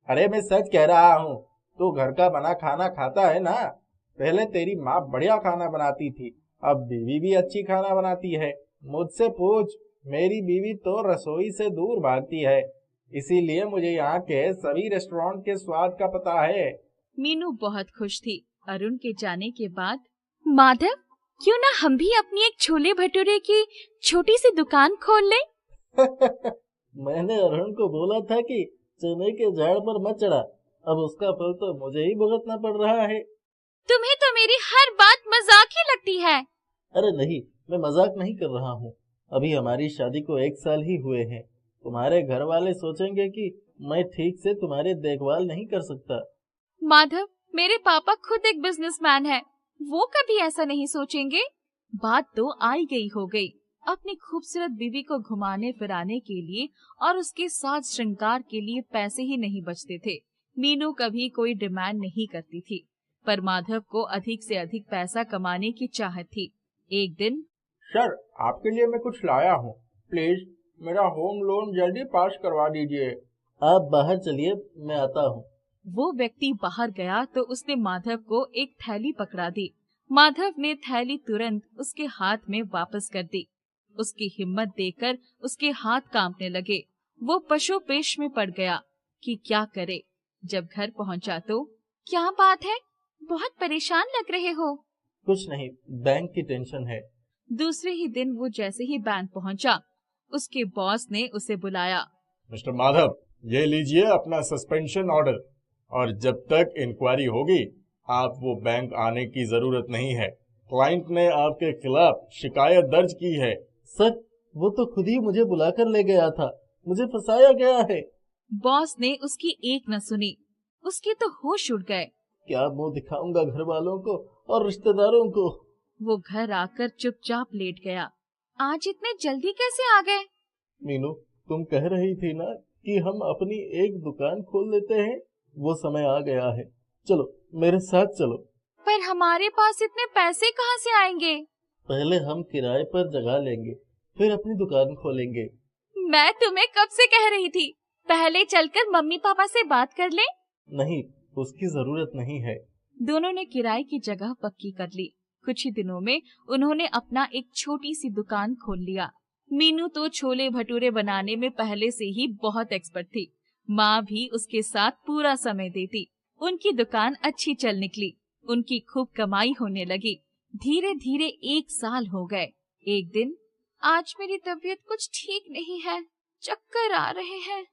अरे मैं सच कह रहा हूँ, तू घर का बना खाना खाता है ना? पहले तेरी माँ बढ़िया खाना बनाती थी, अब बीवी भी अच्छी खाना बनाती है। मुझसे पूछ, मेरी बीवी तो रसोई से दूर भागती है, इसीलिए मुझे यहाँ के सभी रेस्टोरेंट के स्वाद का पता है। मीनू बहुत खुश थी। अरुण के जाने के बाद, माधव, क्यों ना हम भी अपनी एक छोले भटूरे की छोटी सी दुकान खोल लें? मैंने अरुण को बोला था कि चने के झाड़ पर मत चढ़ा, अब उसका फल तो मुझे ही भुगतना पड़ रहा है। तुम्हें तो मेरी हर बात मजाक ही लगती है। अरे नहीं, मैं मजाक नहीं कर रहा हूँ। अभी हमारी शादी को 1 साल ही हुए हैं। तुम्हारे घर वाले सोचेंगे कि मैं ठीक से तुम्हारी देखभाल नहीं कर सकता। माधव, मेरे पापा खुद एक बिजनेसमैन है, वो कभी ऐसा नहीं सोचेंगे। बात तो आई गई हो गई। अपनी खूबसूरत बीवी को घुमाने फिराने के लिए और उसके साथ श्रृंगार के लिए पैसे ही नहीं बचते थे। मीनू कभी कोई डिमांड नहीं करती थी, पर माधव को अधिक से अधिक पैसा कमाने की चाहत थी। एक दिन, सर, आपके लिए मैं कुछ लाया हूँ, प्लीज मेरा होम लोन जल्दी पास करवा दीजिए। आप बाहर चलिए, मैं आता हूँ। वो व्यक्ति बाहर गया तो उसने माधव को एक थैली पकड़ा दी। माधव ने थैली तुरंत उसके हाथ में वापस कर दी। उसकी हिम्मत देखकर उसके हाथ कांपने लगे। वो पशोपेश में पड़ गया कि क्या करे। जब घर पहुंचा तो, क्या बात है, बहुत परेशान लग रहे हो? कुछ नहीं, बैंक की टेंशन है। दूसरे ही दिन वो जैसे ही बैंक पहुंचा, उसके बॉस ने उसे बुलाया। मिस्टर माधव, ये लीजिए अपना सस्पेंशन ऑर्डर, और जब तक इंक्वायरी होगी आप वो बैंक आने की जरूरत नहीं है। क्लाइंट ने आपके खिलाफ शिकायत दर्ज की है। सर, वो तो खुद ही मुझे बुलाकर ले गया था, मुझे फंसाया गया है। बॉस ने उसकी एक न सुनी। उसके तो होश उड़ गए। क्या मुंह दिखाऊंगा घर वालों को और रिश्तेदारों को। वो घर आकर चुपचाप लेट गया। आज इतने जल्दी कैसे आ गए? मीनू, तुम कह रही थी ना कि हम अपनी एक दुकान खोल लेते हैं, वो समय आ गया है। चलो मेरे साथ चलो। पर हमारे पास इतने पैसे कहाँ से आएंगे? पहले हम किराए पर जगह लेंगे, फिर अपनी दुकान खोलेंगे। मैं तुम्हें कब से कह रही थी, पहले चलकर मम्मी पापा से बात कर ले। नहीं, उसकी जरूरत नहीं है। दोनों ने किराए की जगह पक्की कर ली। कुछ ही दिनों में उन्होंने अपना एक छोटी सी दुकान खोल लिया। मीनू तो छोले भटूरे बनाने में पहले से ही बहुत एक्सपर्ट थी। माँ भी उसके साथ पूरा समय देती। उनकी दुकान अच्छी चल निकली। उनकी खूब कमाई होने लगी। धीरे धीरे 1 साल हो गए। एक दिन, आज मेरी तबीयत कुछ ठीक नहीं है, चक्कर आ रहे हैं।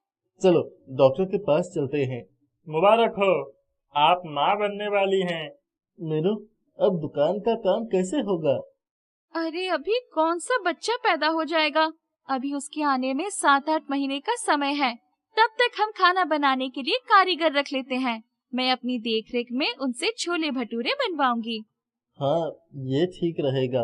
चलो डॉक्टर के पास चलते हैं। मुबारक हो, आप माँ बनने वाली हैं। मीनू, अब दुकान का काम कैसे होगा? अरे अभी कौन सा बच्चा पैदा हो जाएगा? अभी उसके आने में 7-8 महीने का समय है। तब तक हम खाना बनाने के लिए कारीगर रख लेते हैं। मैं अपनी देखरेख में उनसे छोले भटूरे बनवाऊंगी। हाँ, ये ठीक रहेगा।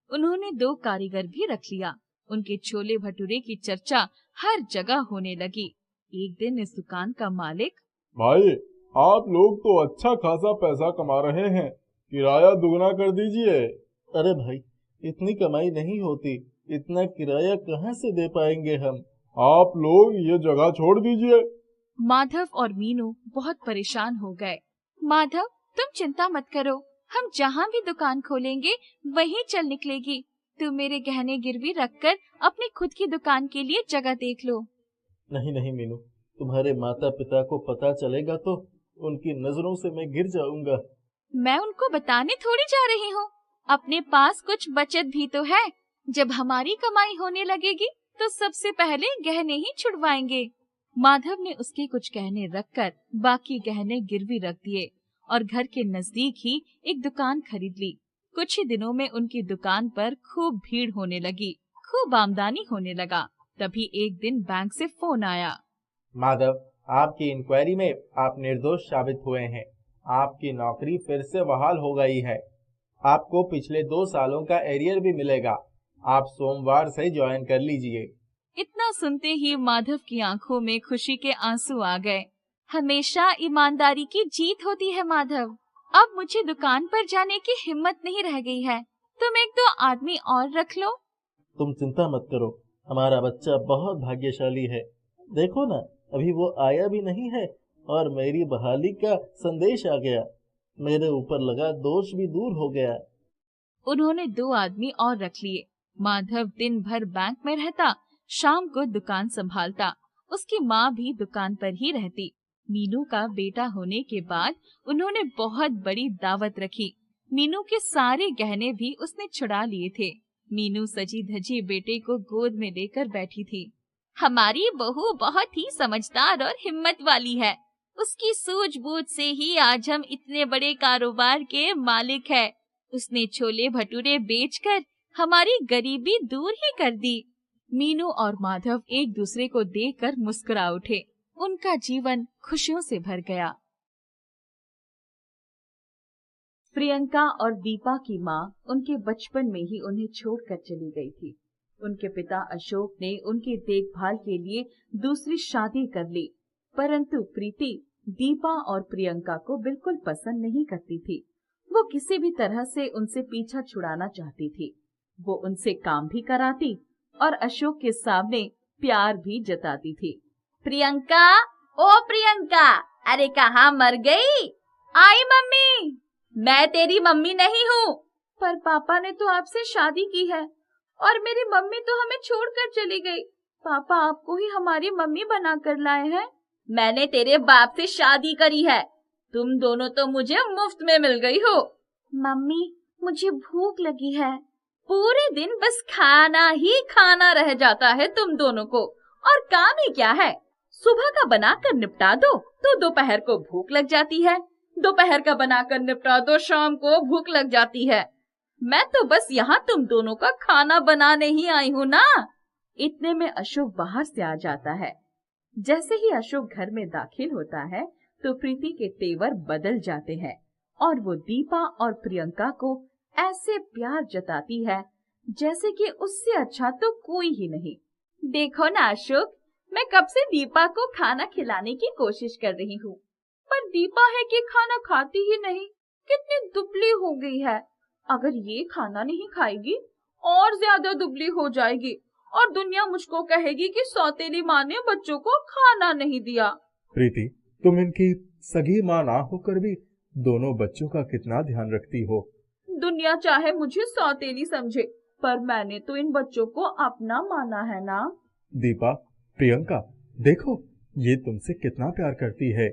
उन्होंने 2 कारीगर भी रख लिया। उनके छोले भटूरे की चर्चा हर जगह होने लगी। एक दिन इस दुकान का मालिक, भाई, आप लोग तो अच्छा खासा पैसा कमा रहे हैं, किराया दुगना कर दीजिए। अरे भाई, इतनी कमाई नहीं होती, इतना किराया कहाँ से दे पाएंगे हम? आप लोग ये जगह छोड़ दीजिए। माधव और मीनू बहुत परेशान हो गए। माधव, तुम चिंता मत करो, हम जहाँ भी दुकान खोलेंगे वहीं चल निकलेगी। तुम मेरे गहने गिरवी रखकर अपनी खुद की दुकान के लिए जगह देख लो। नहीं नहीं मीनू, तुम्हारे माता पिता को पता चलेगा तो उनकी नजरों से मैं गिर जाऊंगा। मैं उनको बताने थोड़ी जा रही हूँ। अपने पास कुछ बचत भी तो है। जब हमारी कमाई होने लगेगी तो सबसे पहले गहने ही छुड़वाएंगे। माधव ने उसके कुछ गहने रखकर बाकी गहने गिरवी रख दिए और घर के नजदीक ही एक दुकान खरीद ली। कुछ ही दिनों में उनकी दुकान पर खूब भीड़ होने लगी, खूब आमदनी होने लगा। तभी एक दिन बैंक से फोन आया। माधव, आपकी इंक्वायरी में आप निर्दोष साबित हुए हैं। आपकी नौकरी फिर से बहाल हो गई है। आपको पिछले 2 सालों का एरियर भी मिलेगा। आप सोमवार से ज्वाइन कर लीजिए। इतना सुनते ही माधव की आंखों में खुशी के आंसू आ गए। हमेशा ईमानदारी की जीत होती है माधव। अब मुझे दुकान पर जाने की हिम्मत नहीं रह गई है। तुम 1-2 आदमी और रख लो। तुम चिंता मत करो, हमारा बच्चा बहुत भाग्यशाली है। देखो ना, अभी वो आया भी नहीं है और मेरी बहाली का संदेश आ गया। मेरे ऊपर लगा दोष भी दूर हो गया। उन्होंने 2 आदमी और रख लिए। माधव दिन भर बैंक में रहता, शाम को दुकान संभालता। उसकी माँ भी दुकान पर ही रहती। मीनू का बेटा होने के बाद उन्होंने बहुत बड़ी दावत रखी। मीनू के सारे गहने भी उसने छुड़ा लिए थे। मीनू सजी धजी बेटे को गोद में लेकर बैठी थी। हमारी बहू बहुत ही समझदार और हिम्मत वाली है। उसकी सूझबूझ से ही आज हम इतने बड़े कारोबार के मालिक हैं। उसने छोले भटूरे बेचकर हमारी गरीबी दूर ही कर दी। मीनू और माधव एक दूसरे को देखकर मुस्कुरा उठे। उनका जीवन खुशियों से भर गया। प्रियंका और दीपा की माँ उनके बचपन में ही उन्हें छोड़कर चली गई थी। उनके पिता अशोक ने उनकी देखभाल के लिए दूसरी शादी कर ली, परंतु प्रीति दीपा और प्रियंका को बिल्कुल पसंद नहीं करती थी। वो किसी भी तरह से उनसे पीछा छुड़ाना चाहती थी। वो उनसे काम भी कराती और अशोक के सामने प्यार भी जताती थी। प्रियंका, ओ प्रियंका, अरे कहाँ मर गई? आई मम्मी। मैं तेरी मम्मी नहीं हूँ। पर पापा ने तो आपसे शादी की है और मेरी मम्मी तो हमें छोड़कर चली गई। पापा आपको ही हमारी मम्मी बना कर लाए हैं। मैंने तेरे बाप से शादी करी है। तुम दोनों तो मुझे मुफ्त में मिल गई हो। मम्मी, मुझे भूख लगी है। पूरे दिन बस खाना ही खाना रह जाता है तुम दोनों को, और काम ही क्या है? सुबह का बनाकर निपटा दो तो दोपहर को भूख लग जाती है, दोपहर का बनाकर निपटा दो शाम को भूख लग जाती है। मैं तो बस यहाँ तुम दोनों का खाना बनाने ही आई हूँ ना। इतने में अशोक बाहर से आ जाता है। जैसे ही अशोक घर में दाखिल होता है तो प्रीति के तेवर बदल जाते हैं और वो दीपा और प्रियंका को ऐसे प्यार जताती है जैसे कि उससे अच्छा तो कोई ही नहीं। देखो ना अशोक, मैं कब से दीपा को खाना खिलाने की कोशिश कर रही हूँ, पर दीपा है कि खाना खाती ही नहीं। कितनी दुबली हो गई है। अगर ये खाना नहीं खाएगी और ज्यादा दुबली हो जाएगी और दुनिया मुझको कहेगी कि सौतेली माँ ने बच्चों को खाना नहीं दिया। प्रीति, तुम इनकी सगी माँ ना होकर भी दोनों बच्चों का कितना ध्यान रखती हो। दुनिया चाहे मुझे सौतेली समझे, पर मैंने तो इन बच्चों को अपना माना है ना। दीपा, प्रियंका, देखो ये तुमसे कितना प्यार करती है।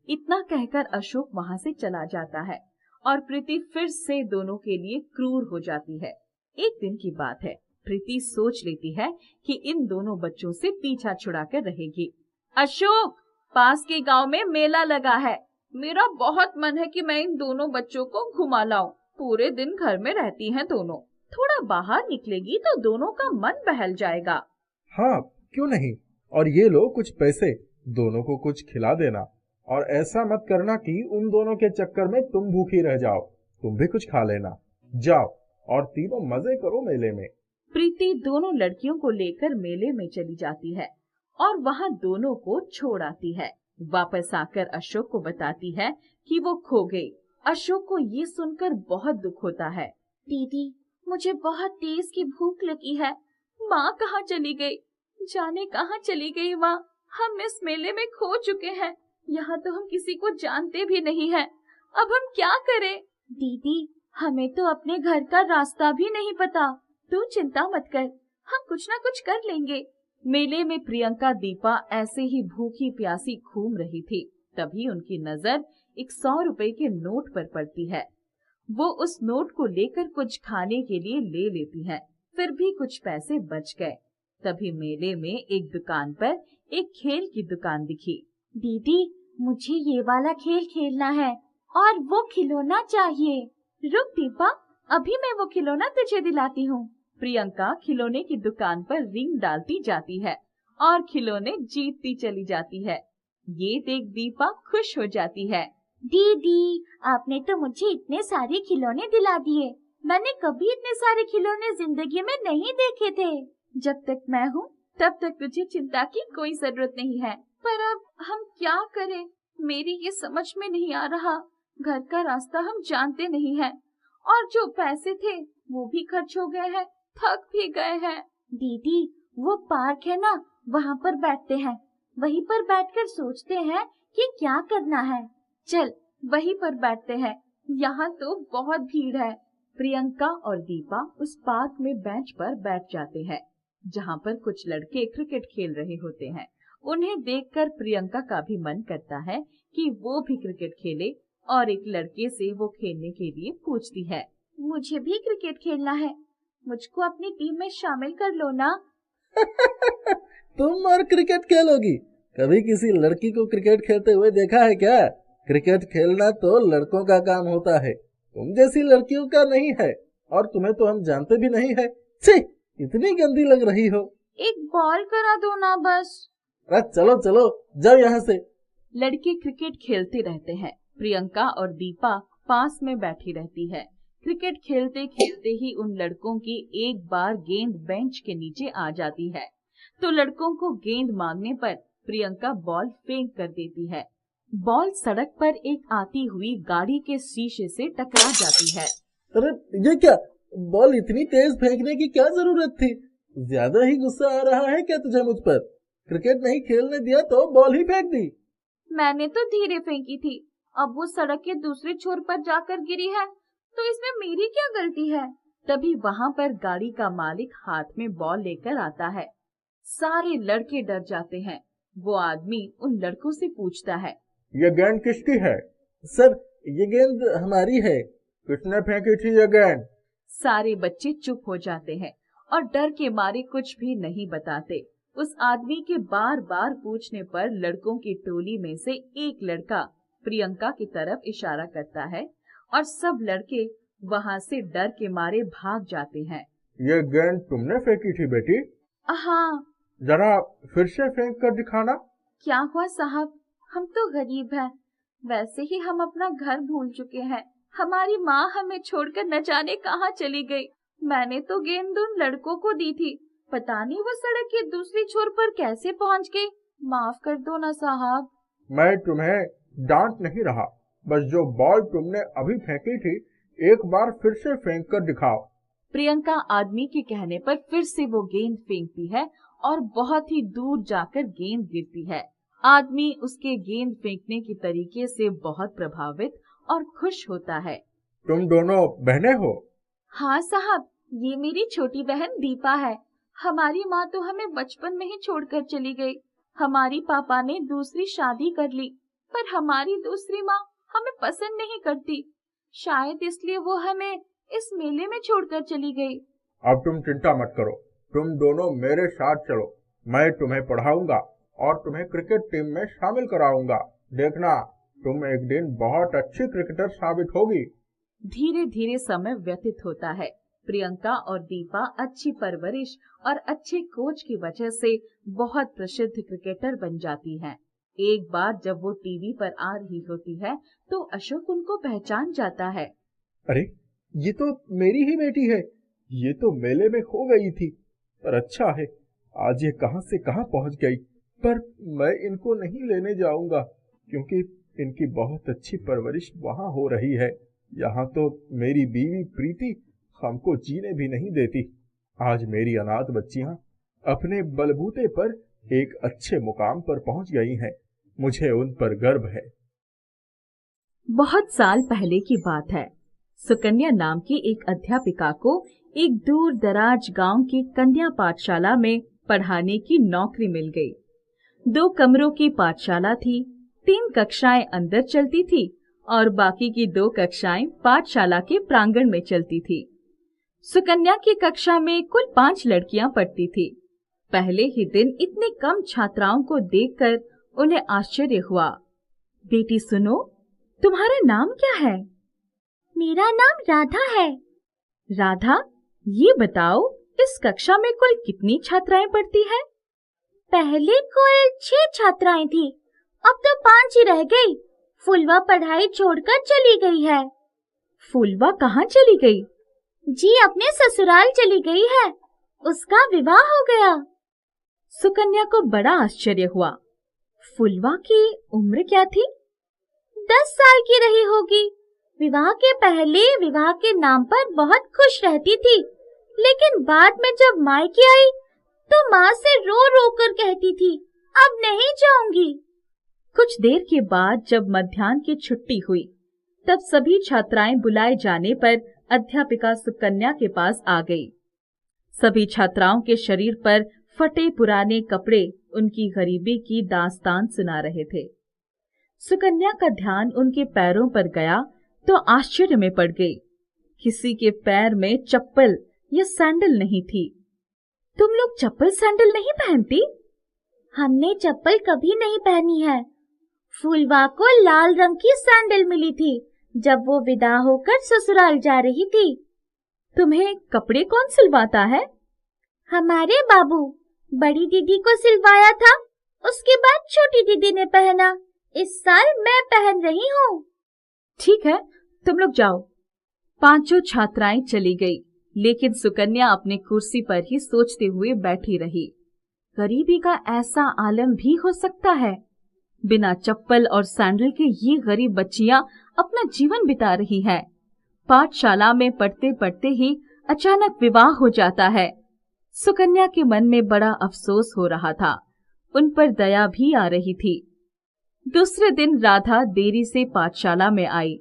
इतना कहकर अशोक वहाँ से चला जाता है और प्रीति फिर से दोनों के लिए क्रूर हो जाती है। एक दिन की बात है, प्रीति सोच लेती है कि इन दोनों बच्चों से पीछा छुड़ाकर रहेगी। अशोक, पास के गांव में मेला लगा है। मेरा बहुत मन है कि मैं इन दोनों बच्चों को घुमा लाऊं। पूरे दिन घर में रहती हैं दोनों, थोड़ा बाहर निकलेगी तो दोनों का मन बहल जाएगा। हाँ, क्यों नहीं। और ये लो कुछ पैसे, दोनों को कुछ खिला देना। और ऐसा मत करना कि उन दोनों के चक्कर में तुम भूखी रह जाओ। तुम भी कुछ खा लेना। जाओ और तीनों मजे करो मेले में। प्रीति दोनों लड़कियों को लेकर मेले में चली जाती है और वहाँ दोनों को छोड़ आती है। वापस आकर अशोक को बताती है कि वो खो गई। अशोक को ये सुनकर बहुत दुख होता है। दीदी, मुझे बहुत तेज की भूख लगी है। माँ कहाँ चली गई? जाने कहाँ चली गई माँ? हम इस मेले में खो चुके हैं। यहाँ तो हम किसी को जानते भी नहीं हैं। अब हम क्या करें? दीदी, हमें तो अपने घर का रास्ता भी नहीं पता। तू चिंता मत कर, हम कुछ ना कुछ कर लेंगे। मेले में प्रियंका दीपा ऐसे ही भूखी प्यासी घूम रही थी। तभी उनकी नजर एक 100 रुपए के नोट पर पड़ती है। वो उस नोट को लेकर कुछ खाने के लिए ले लेती है। फिर भी कुछ पैसे बच गए। तभी मेले में एक दुकान पर एक खेल की दुकान दिखी। दीदी, मुझे ये वाला खेल खेलना है और वो खिलौना चाहिए। रुक दीपा, अभी मैं वो खिलौना तुझे दिलाती हूँ। प्रियंका खिलौने की दुकान पर रिंग डालती जाती है और खिलौने जीतती चली जाती है। ये देख दीपा खुश हो जाती है। दीदी, आपने तो मुझे इतने सारे खिलौने दिला दिए। मैंने कभी इतने सारे खिलौने जिंदगी में नहीं देखे थे। जब तक मैं हूँ तब तक तुझे चिंता की कोई जरूरत नहीं है। पर अब हम क्या करें? मेरी ये समझ में नहीं आ रहा। घर का रास्ता हम जानते नहीं हैं और जो पैसे थे वो भी खर्च हो गए हैं, थक भी गए हैं। दीदी, वो पार्क है ना, वहाँ पर बैठते हैं। वहीं पर बैठकर सोचते हैं कि क्या करना है। चल, वहीं पर बैठते हैं। यहाँ तो बहुत भीड़ है। प्रियंका और दीपा उस पार्क में बेंच पर बैठ जाते हैं, जहाँ पर कुछ लड़के क्रिकेट खेल रहे होते हैं। उन्हें देखकर प्रियंका का भी मन करता है कि वो भी क्रिकेट खेले और एक लड़के से वो खेलने के लिए पूछती है। मुझे भी क्रिकेट खेलना है, मुझको अपनी टीम में शामिल कर लो ना। तुम और क्रिकेट खेलोगी? कभी किसी लड़की को क्रिकेट खेलते हुए देखा है क्या? क्रिकेट खेलना तो लड़कों का काम होता है, तुम जैसी लड़कियों का नहीं है। और तुम्हें तो हम जानते भी नहीं है। छी, इतनी गंदी लग रही हो। एक बॉल करा दो ना बस। अरे चलो चलो, जाओ यहाँ से। लड़के क्रिकेट खेलते रहते हैं। प्रियंका और दीपा पास में बैठी रहती है। क्रिकेट खेलते खेलते ही उन लड़कों की एक बार गेंद बेंच के नीचे आ जाती है, तो लड़कों को गेंद मांगने पर प्रियंका बॉल फेंक कर देती है। बॉल सड़क पर एक आती हुई गाड़ी के शीशे से टकरा जाती है। अरे ये क्या? बॉल इतनी तेज फेंकने की क्या जरूरत थी? ज्यादा ही गुस्सा आ रहा है क्या तुझे मुझ पर? क्रिकेट नहीं खेलने दिया तो बॉल ही फेंक दी। मैंने तो धीरे फेंकी थी। अब वो सड़क के दूसरे छोर पर जाकर गिरी है, तो इसमें मेरी क्या गलती है? तभी वहाँ पर गाड़ी का मालिक हाथ में बॉल लेकर आता है। सारे लड़के डर जाते हैं। वो आदमी उन लड़कों से पूछता है, ये गेंद किसकी है? सर, ये गेंद हमारी है। किसने फेंकी थी ये गेंद? सारे बच्चे चुप हो जाते हैं और डर के मारे कुछ भी नहीं बताते। उस आदमी के बार बार पूछने पर लड़कों की टोली में से एक लड़का प्रियंका की तरफ इशारा करता है और सब लड़के वहाँ से डर के मारे भाग जाते हैं। ये गेंद तुमने फेंकी थी बेटी? हाँ। जरा फिर से फेंक कर दिखाना। क्या हुआ साहब, हम तो गरीब हैं। वैसे ही हम अपना घर भूल चुके हैं। हमारी माँ हमें छोड़कर न जाने कहाँ चली गई। मैंने तो गेंद उन लड़कों को दी थी, पता नहीं वो सड़क के दूसरी छोर पर कैसे पहुँच गई। माफ कर दो ना साहब। मैं तुम्हें डांट नहीं रहा, बस जो बॉल तुमने अभी फेंकी थी एक बार फिर से फेंक कर दिखाओ। प्रियंका आदमी के कहने पर फिर से वो गेंद फेंकती है और बहुत ही दूर जाकर गेंद गिरती है। आदमी उसके गेंद फेंकने के तरीके से बहुत प्रभावित और खुश होता है। तुम दोनों बहनें हो? हाँ साहब, ये मेरी छोटी बहन दीपा है। हमारी माँ तो हमें बचपन में ही छोड़कर चली गई। हमारी पापा ने दूसरी शादी कर ली, पर हमारी दूसरी माँ हमें पसंद नहीं करती। शायद इसलिए वो हमें इस मेले में छोड़कर चली गई। अब तुम चिंता मत करो, तुम दोनों मेरे साथ चलो। मैं तुम्हें पढ़ाऊंगा और तुम्हें क्रिकेट टीम में शामिल कराऊंगा। देखना, तुम एक दिन बहुत अच्छी क्रिकेटर साबित होगी। धीरे धीरे समय व्यतीत होता है। प्रियंका और दीपा अच्छी परवरिश और अच्छे कोच की वजह से बहुत प्रसिद्ध क्रिकेटर बन जाती हैं। एक बार जब वो टीवी पर आ रही होती है तो अशोक उनको पहचान जाता है। अरे, ये तो मेरी ही बेटी है। ये तो मेले में खो गई थी, पर अच्छा है आज ये कहां से कहां पहुंच गई। पर मैं इनको नहीं लेने जाऊंगा क्योंकि इनकी बहुत अच्छी परवरिश वहां हो रही है। यहाँ तो मेरी बीवी प्रीति हमको जीने भी नहीं देती। आज मेरी अनाथ बच्चियां अपने बलबूते पर एक अच्छे मुकाम पर पहुंच गई हैं। मुझे उन पर गर्व है। बहुत साल पहले की बात है। सुकन्या नाम की एक अध्यापिका को एक दूर दराज गांव की कन्या पाठशाला में पढ़ाने की नौकरी मिल गई। 2 कमरों की पाठशाला थी। 3 कक्षाएं अंदर चलती थी और बाकी की 2 कक्षाएं पाठशाला के प्रांगण में चलती थी। सुकन्या की कक्षा में कुल 5 लड़कियां पढ़ती थी। पहले ही दिन इतने कम छात्राओं को देखकर उन्हें आश्चर्य हुआ। बेटी सुनो, तुम्हारा नाम क्या है? मेरा नाम राधा है। राधा, ये बताओ इस कक्षा में कुल कितनी छात्राएं पढ़ती हैं? पहले कुल 6 छात्राएं थी, अब तो 5 ही रह गई। फुलवा पढ़ाई छोड़कर चली गई है। फुलवा कहाँ चली गई? जी अपने ससुराल चली गई है, उसका विवाह हो गया। सुकन्या को बड़ा आश्चर्य हुआ। फुलवा की उम्र क्या थी? 10 साल की रही होगी। विवाह के पहले विवाह के नाम पर बहुत खुश रहती थी, लेकिन बाद में जब मायके आई तो माँ से रो रो कर कहती थी, अब नहीं जाऊंगी। कुछ देर के बाद जब मध्याह्न की छुट्टी हुई, तब सभी छात्राएं बुलाए जाने पर अध्यापिका सुकन्या के पास आ गई। सभी छात्राओं के शरीर पर फटे पुराने कपड़े उनकी गरीबी की दास्तान सुना रहे थे। सुकन्या का ध्यान उनके पैरों पर गया तो आश्चर्य में पड़ गई। किसी के पैर में चप्पल या सैंडल नहीं थी। तुम लोग चप्पल सैंडल नहीं पहनती? हमने चप्पल कभी नहीं पहनी है। फूलवा को लाल रंग की सैंडल मिली थी जब वो विदा होकर ससुराल जा रही थी। तुम्हें कपड़े कौन सिलवाता है? हमारे बाबू। बड़ी दीदी को सिलवाया था, उसके बाद छोटी दीदी ने पहना। इस साल मैं पहन रही हूँ। ठीक है, तुम लोग जाओ। 5 छात्राएं चली गई, लेकिन सुकन्या अपनी कुर्सी पर ही सोचते हुए बैठी रही। गरीबी का ऐसा आलम भी हो सकता है। बिना चप्पल और सैंडल के ये गरीब बच्चियां अपना जीवन बिता रही हैं। पाठशाला में पढ़ते पढ़ते ही अचानक विवाह हो जाता है। सुकन्या के मन में बड़ा अफसोस हो रहा था। उन पर दया भी आ रही थी। दूसरे दिन राधा देरी से पाठशाला में आई।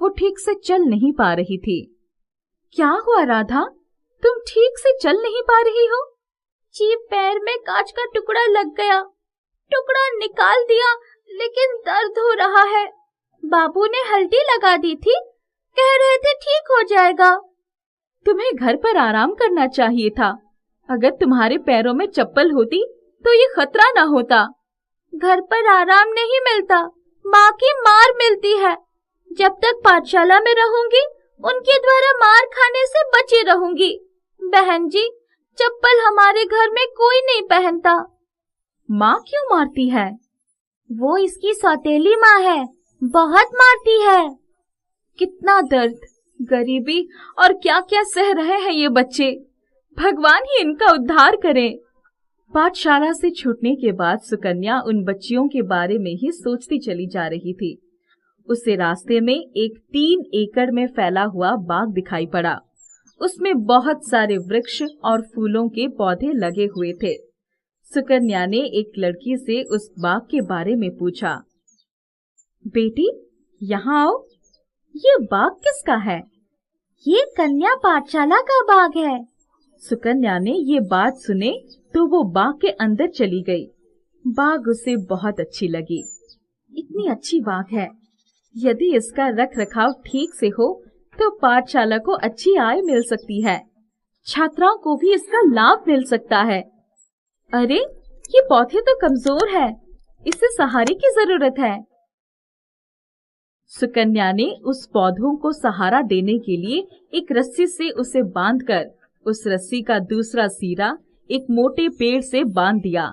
वो ठीक से चल नहीं पा रही थी। क्या हुआ राधा, तुम ठीक से चल नहीं पा रही हो? जी पैर में कांच का टुकड़ा लग गया। टुकड़ा निकाल दिया, लेकिन दर्द हो रहा है। बाबू ने हल्दी लगा दी थी, कह रहे थे ठीक हो जाएगा। तुम्हें घर पर आराम करना चाहिए था। अगर तुम्हारे पैरों में चप्पल होती तो ये खतरा ना होता। घर पर आराम नहीं मिलता, माँ की मार मिलती है। जब तक पाठशाला में रहूंगी उनके द्वारा मार खाने से बची रहूंगी। बहन जी, चप्पल हमारे घर में कोई नहीं पहनता। माँ क्यों मारती है? वो इसकी सौतेली माँ है, बहुत मारती है। कितना दर्द, गरीबी और क्या क्या सह रहे हैं ये बच्चे। भगवान ही इनका उद्धार करे। पाठशाला से छूटने के बाद सुकन्या उन बच्चियों के बारे में ही सोचती चली जा रही थी। उसे रास्ते में एक 3 एकड़ में फैला हुआ बाग दिखाई पड़ा। उसमें बहुत सारे वृक्ष और फूलों के पौधे लगे हुए थे। सुकन्या ने एक लड़की से उस बाग के बारे में पूछा। बेटी, यहाँ आओ, ये बाग किसका है? ये कन्या पाठशाला का बाग है। सुकन्या ने ये बात सुने तो वो बाग के अंदर चली गई। बाग उसे बहुत अच्छी लगी। इतनी अच्छी बाग है, यदि इसका रख रखाव ठीक से हो तो पाठशाला को अच्छी आय मिल सकती है। छात्राओं को भी इसका लाभ मिल सकता है। अरे, ये पौधे तो कमजोर है, इसे सहारे की जरूरत है। सुकन्या ने उस पौधों को सहारा देने के लिए एक रस्सी से उसे बांधकर उस रस्सी का दूसरा सिरा एक मोटे पेड़ से बांध दिया।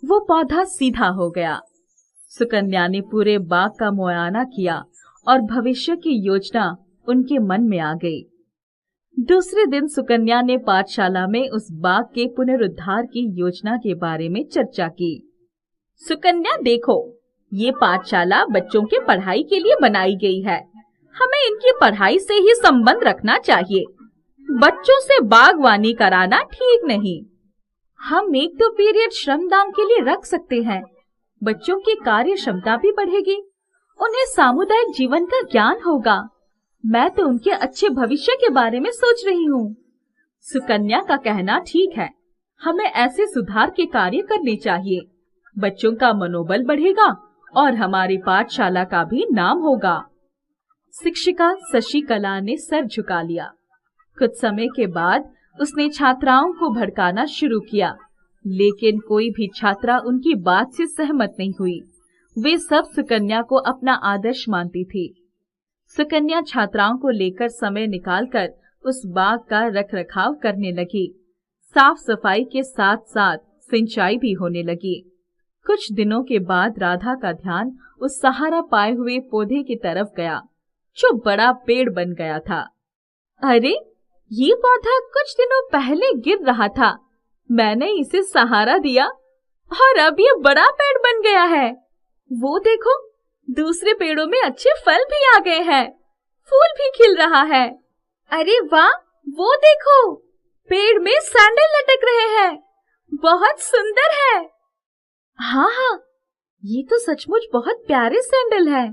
वो पौधा सीधा हो गया। सुकन्या ने पूरे बाग का मुआयना किया और भविष्य की योजना उनके मन में आ गई। दूसरे दिन सुकन्या ने पाठशाला में उस बाग के पुनरुद्धार की योजना के बारे में चर्चा की। सुकन्या, देखो, ये पाठशाला बच्चों के पढ़ाई के लिए बनाई गई है। हमें इनकी पढ़ाई से ही संबंध रखना चाहिए। बच्चों से बागवानी कराना ठीक नहीं। हम 1-2 पीरियड श्रमदान के लिए रख सकते हैं। बच्चों की कार्य क्षमता भी बढ़ेगी, उन्हें सामुदायिक जीवन का ज्ञान होगा। मैं तो उनके अच्छे भविष्य के बारे में सोच रही हूँ। सुकन्या का कहना ठीक है, हमें ऐसे सुधार के कार्य करने चाहिए। बच्चों का मनोबल बढ़ेगा और हमारी पाठशाला का भी नाम होगा। शिक्षिका शशिकला ने सर झुका लिया। कुछ समय के बाद उसने छात्राओं को भड़काना शुरू किया, लेकिन कोई भी छात्रा उनकी बात से सहमत नहीं हुई। वे सब सुकन्या को अपना आदर्श मानती थी। सुकन्या छात्राओं को लेकर समय निकालकर उस बाग का रखरखाव करने लगी। साफ सफाई के साथ साथ सिंचाई भी होने लगी। कुछ दिनों के बाद राधा का ध्यान उस सहारा पाए हुए पौधे की तरफ गया जो बड़ा पेड़ बन गया था। अरे, ये पौधा कुछ दिनों पहले गिर रहा था। मैंने इसे सहारा दिया और अब ये बड़ा पेड़ बन गया है। वो देखो, दूसरे पेड़ों में अच्छे फल भी आ गए हैं, फूल भी खिल रहा है। अरे वाह, वो देखो, पेड़ में सैंडल लटक रहे हैं, बहुत सुंदर है। हाँ, ये तो सचमुच बहुत प्यारे सैंडल है।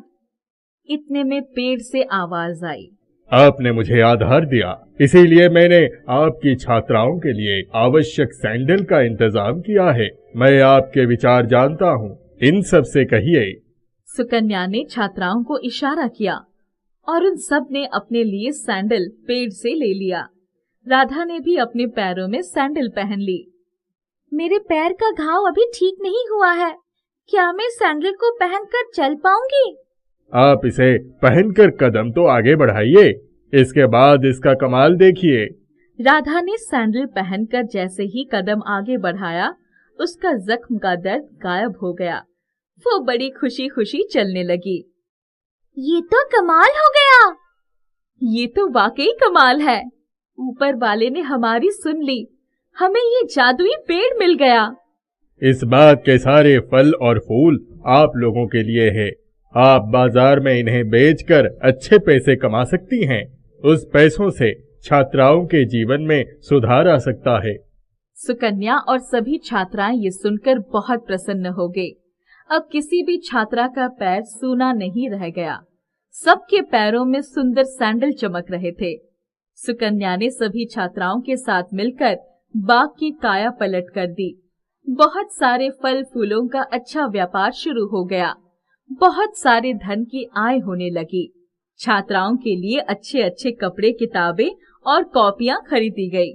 इतने में पेड़ से आवाज आई। आपने मुझे आधार दिया, इसीलिए मैंने आपकी छात्राओं के लिए आवश्यक सैंडल का इंतजाम किया है। मैं आपके विचार जानता हूँ, इन सब से कहिए। सुकन्या ने छात्राओं को इशारा किया और उन सब ने अपने लिए सैंडल पेड़ से ले लिया। राधा ने भी अपने पैरों में सैंडल पहन ली। मेरे पैर का घाव अभी ठीक नहीं हुआ है, क्या मैं सैंडल को पहनकर चल पाऊंगी? आप इसे पहनकर कदम तो आगे बढ़ाइए, इसके बाद इसका कमाल देखिए। राधा ने सैंडल पहनकर जैसे ही कदम आगे बढ़ाया, उसका जख्म का दर्द गायब हो गया। वो बड़ी खुशी खुशी चलने लगी। ये तो कमाल हो गया। ये तो वाकई कमाल है। ऊपर वाले ने हमारी सुन ली, हमें ये जादुई पेड़ मिल गया। इस बाग के सारे फल और फूल आप लोगों के लिए है। आप बाजार में इन्हें बेचकर अच्छे पैसे कमा सकती हैं। उस पैसों से छात्राओं के जीवन में सुधार आ सकता है। सुकन्या और सभी छात्राएं ये सुनकर बहुत प्रसन्न हो गए। अब किसी भी छात्रा का पैर सूना नहीं रह गया। सबके पैरों में सुंदर सैंडल चमक रहे थे। सुकन्या ने सभी छात्राओं के साथ मिलकर बाग की काया पलट कर दी। बहुत सारे फल फूलों का अच्छा व्यापार शुरू हो गया। बहुत सारे धन की आय होने लगी। छात्राओं के लिए अच्छे अच्छे कपड़े, किताबें और कॉपियां खरीदी गई।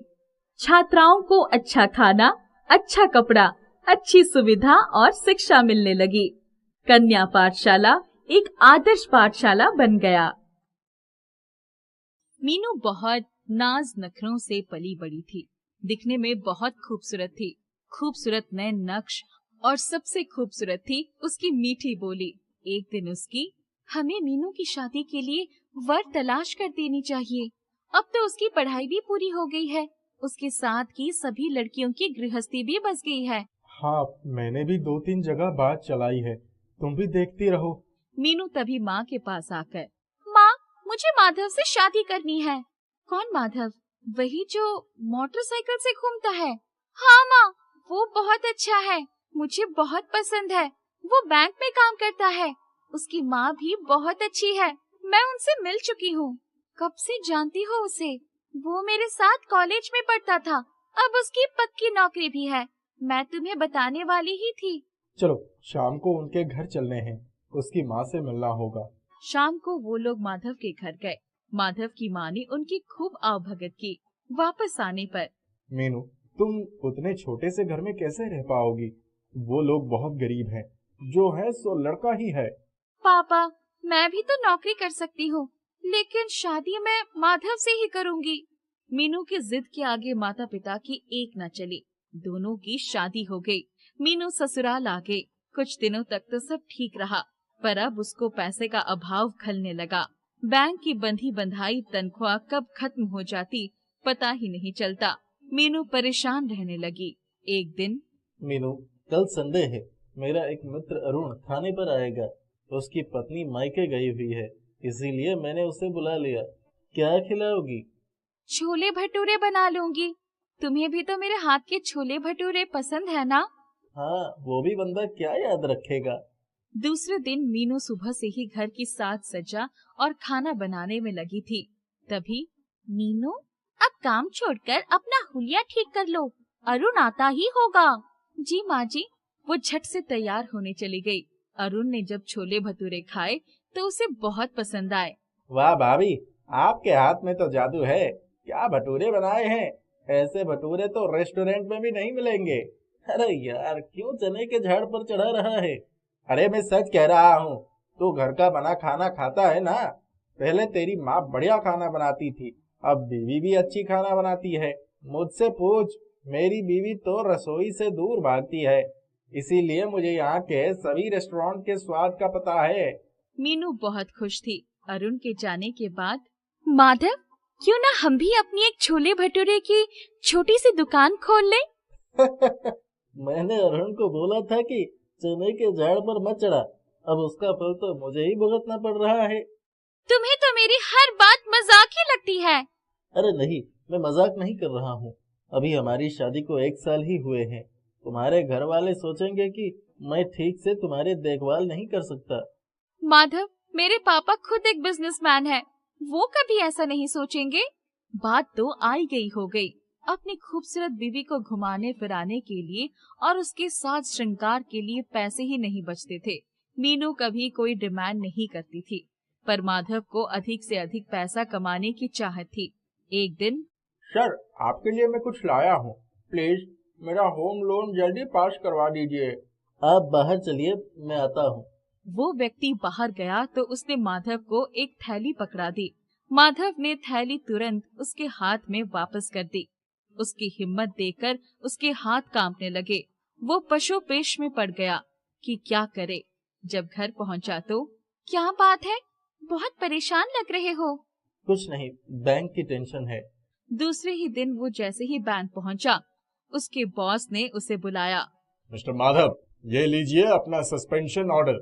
छात्राओं को अच्छा खाना, अच्छा कपड़ा, अच्छी सुविधा और शिक्षा मिलने लगी। कन्या पाठशाला एक आदर्श पाठशाला बन गया। मीनू बहुत नाज नखरों से पली बड़ी थी। दिखने में बहुत खूबसूरत थी। खूबसूरत नए नक्श और सबसे खूबसूरत थी उसकी मीठी बोली। एक दिन उसकी, हमें मीनू की शादी के लिए वर तलाश कर देनी चाहिए। अब तो उसकी पढ़ाई भी पूरी हो गई है, उसके साथ की सभी लड़कियों की गृहस्थी भी बस गई है। हाँ, मैंने भी 2-3 जगह बात चलाई है, तुम भी देखती रहो। मीनू तभी माँ के पास आकर, माँ, मुझे माधव से शादी करनी है। कौन माधव? वही जो मोटरसाइकिल से घूमता है? हाँ माँ, वो बहुत अच्छा है, मुझे बहुत पसंद है। वो बैंक में काम करता है। उसकी माँ भी बहुत अच्छी है, मैं उनसे मिल चुकी हूँ। कब से जानती हो उसे? वो मेरे साथ कॉलेज में पढ़ता था, अब उसकी पक्की नौकरी भी है। मैं तुम्हें बताने वाली ही थी। चलो शाम को उनके घर चलने हैं, उसकी माँ से मिलना होगा। शाम को वो लोग माधव के घर गए। माधव की माँ ने उनकी खूब आवभगत की। वापस आने पर, मीनू, तुम उतने छोटे से घर में कैसे रह पाओगी? वो लोग बहुत गरीब हैं, जो है सो लड़का ही है। पापा, मैं भी तो नौकरी कर सकती हूँ, लेकिन शादी मैं माधव से ही करूँगी। मीनू की जिद के आगे माता पिता की एक न चली। दोनों की शादी हो गई। मीनू ससुराल आ गई। कुछ दिनों तक तो सब ठीक रहा, पर अब उसको पैसे का अभाव खलने लगा। बैंक की बंधी बंधाई तनख्वाह कब खत्म हो जाती पता ही नहीं चलता। मीनू परेशान रहने लगी। एक दिन, मीनू, कल संडे है, मेरा एक मित्र अरुण खाने पर आएगा। उसकी पत्नी मायके गई हुई है, इसीलिए मैंने उसे बुला लिया। क्या खिलाओगी? छोले भटूरे बना लूंगी। तुम्हें भी तो मेरे हाथ के छोले भटूरे पसंद है ना? हाँ, वो भी बंदा क्या याद रखेगा। दूसरे दिन मीनू सुबह से ही घर की साज सज्जा और खाना बनाने में लगी थी। तभी, मीनू, अब काम छोड़कर अपना हुलिया ठीक कर लो, अरुण आता ही होगा। जी माँ जी। वो झट से तैयार होने चली गई। अरुण ने जब छोले भटूरे खाए तो उसे बहुत पसंद आए। वाह भाभी, आपके हाथ में तो जादू है। क्या भटूरे बनाए हैं, ऐसे भटूरे तो रेस्टोरेंट में भी नहीं मिलेंगे। अरे यार, क्यों चने के झाड़ पर चढ़ा रहा है? अरे मैं सच कह रहा हूँ, तू घर का बना खाना खाता है ना। पहले तेरी माँ बढ़िया खाना बनाती थी, अब बीवी भी अच्छी खाना बनाती है। मुझसे पूछ, मेरी बीवी तो रसोई से दूर भागती है, इसीलिए मुझे यहाँ के सभी रेस्टोरेंट के स्वाद का पता है। मीनू बहुत खुश थी। अरुण के जाने के बाद, माधव, क्यों ना हम भी अपनी एक छोले भटूरे की छोटी सी दुकान खोल लें? मैंने अरुण को बोला था कि चने के झाड़ पर मत चढ़ा, अब उसका फल तो मुझे ही भुगतना पड़ रहा है। तुम्हें तो मेरी हर बात मजाक ही लगती है। अरे नहीं, मैं मजाक नहीं कर रहा हूँ। अभी हमारी शादी को 1 साल ही हुए हैं। तुम्हारे घर वाले सोचेंगे कि मैं ठीक से तुम्हारी देखभाल नहीं कर सकता। माधव, मेरे पापा खुद एक बिजनेसमैन है, वो कभी ऐसा नहीं सोचेंगे। बात तो आई गई हो गई। अपनी खूबसूरत बीवी को घुमाने फिराने के लिए और उसके साज श्रृंगार के लिए पैसे ही नहीं बचते थे। मीनू कभी कोई डिमांड नहीं करती थी, पर माधव को अधिक से अधिक पैसा कमाने की चाहत थी। एक दिन, सर, आपके लिए मैं कुछ लाया हूँ, प्लीज मेरा होम लोन जल्दी पास करवा दीजिए। आप बाहर चलिए, मैं आता हूँ। वो व्यक्ति बाहर गया तो उसने माधव को एक थैली पकड़ा दी। माधव ने थैली तुरंत उसके हाथ में वापस कर दी। उसकी हिम्मत देखकर उसके हाथ कांपने लगे। वो पशोपेश में पड़ गया कि क्या करे। जब घर पहुंचा तो, क्या बात है, बहुत परेशान लग रहे हो? कुछ नहीं, बैंक की टेंशन है। दूसरे ही दिन वो जैसे ही बैंक पहुंचा, उसके बॉस ने उसे बुलाया। मिस्टर माधव, ये लीजिए अपना सस्पेंशन ऑर्डर,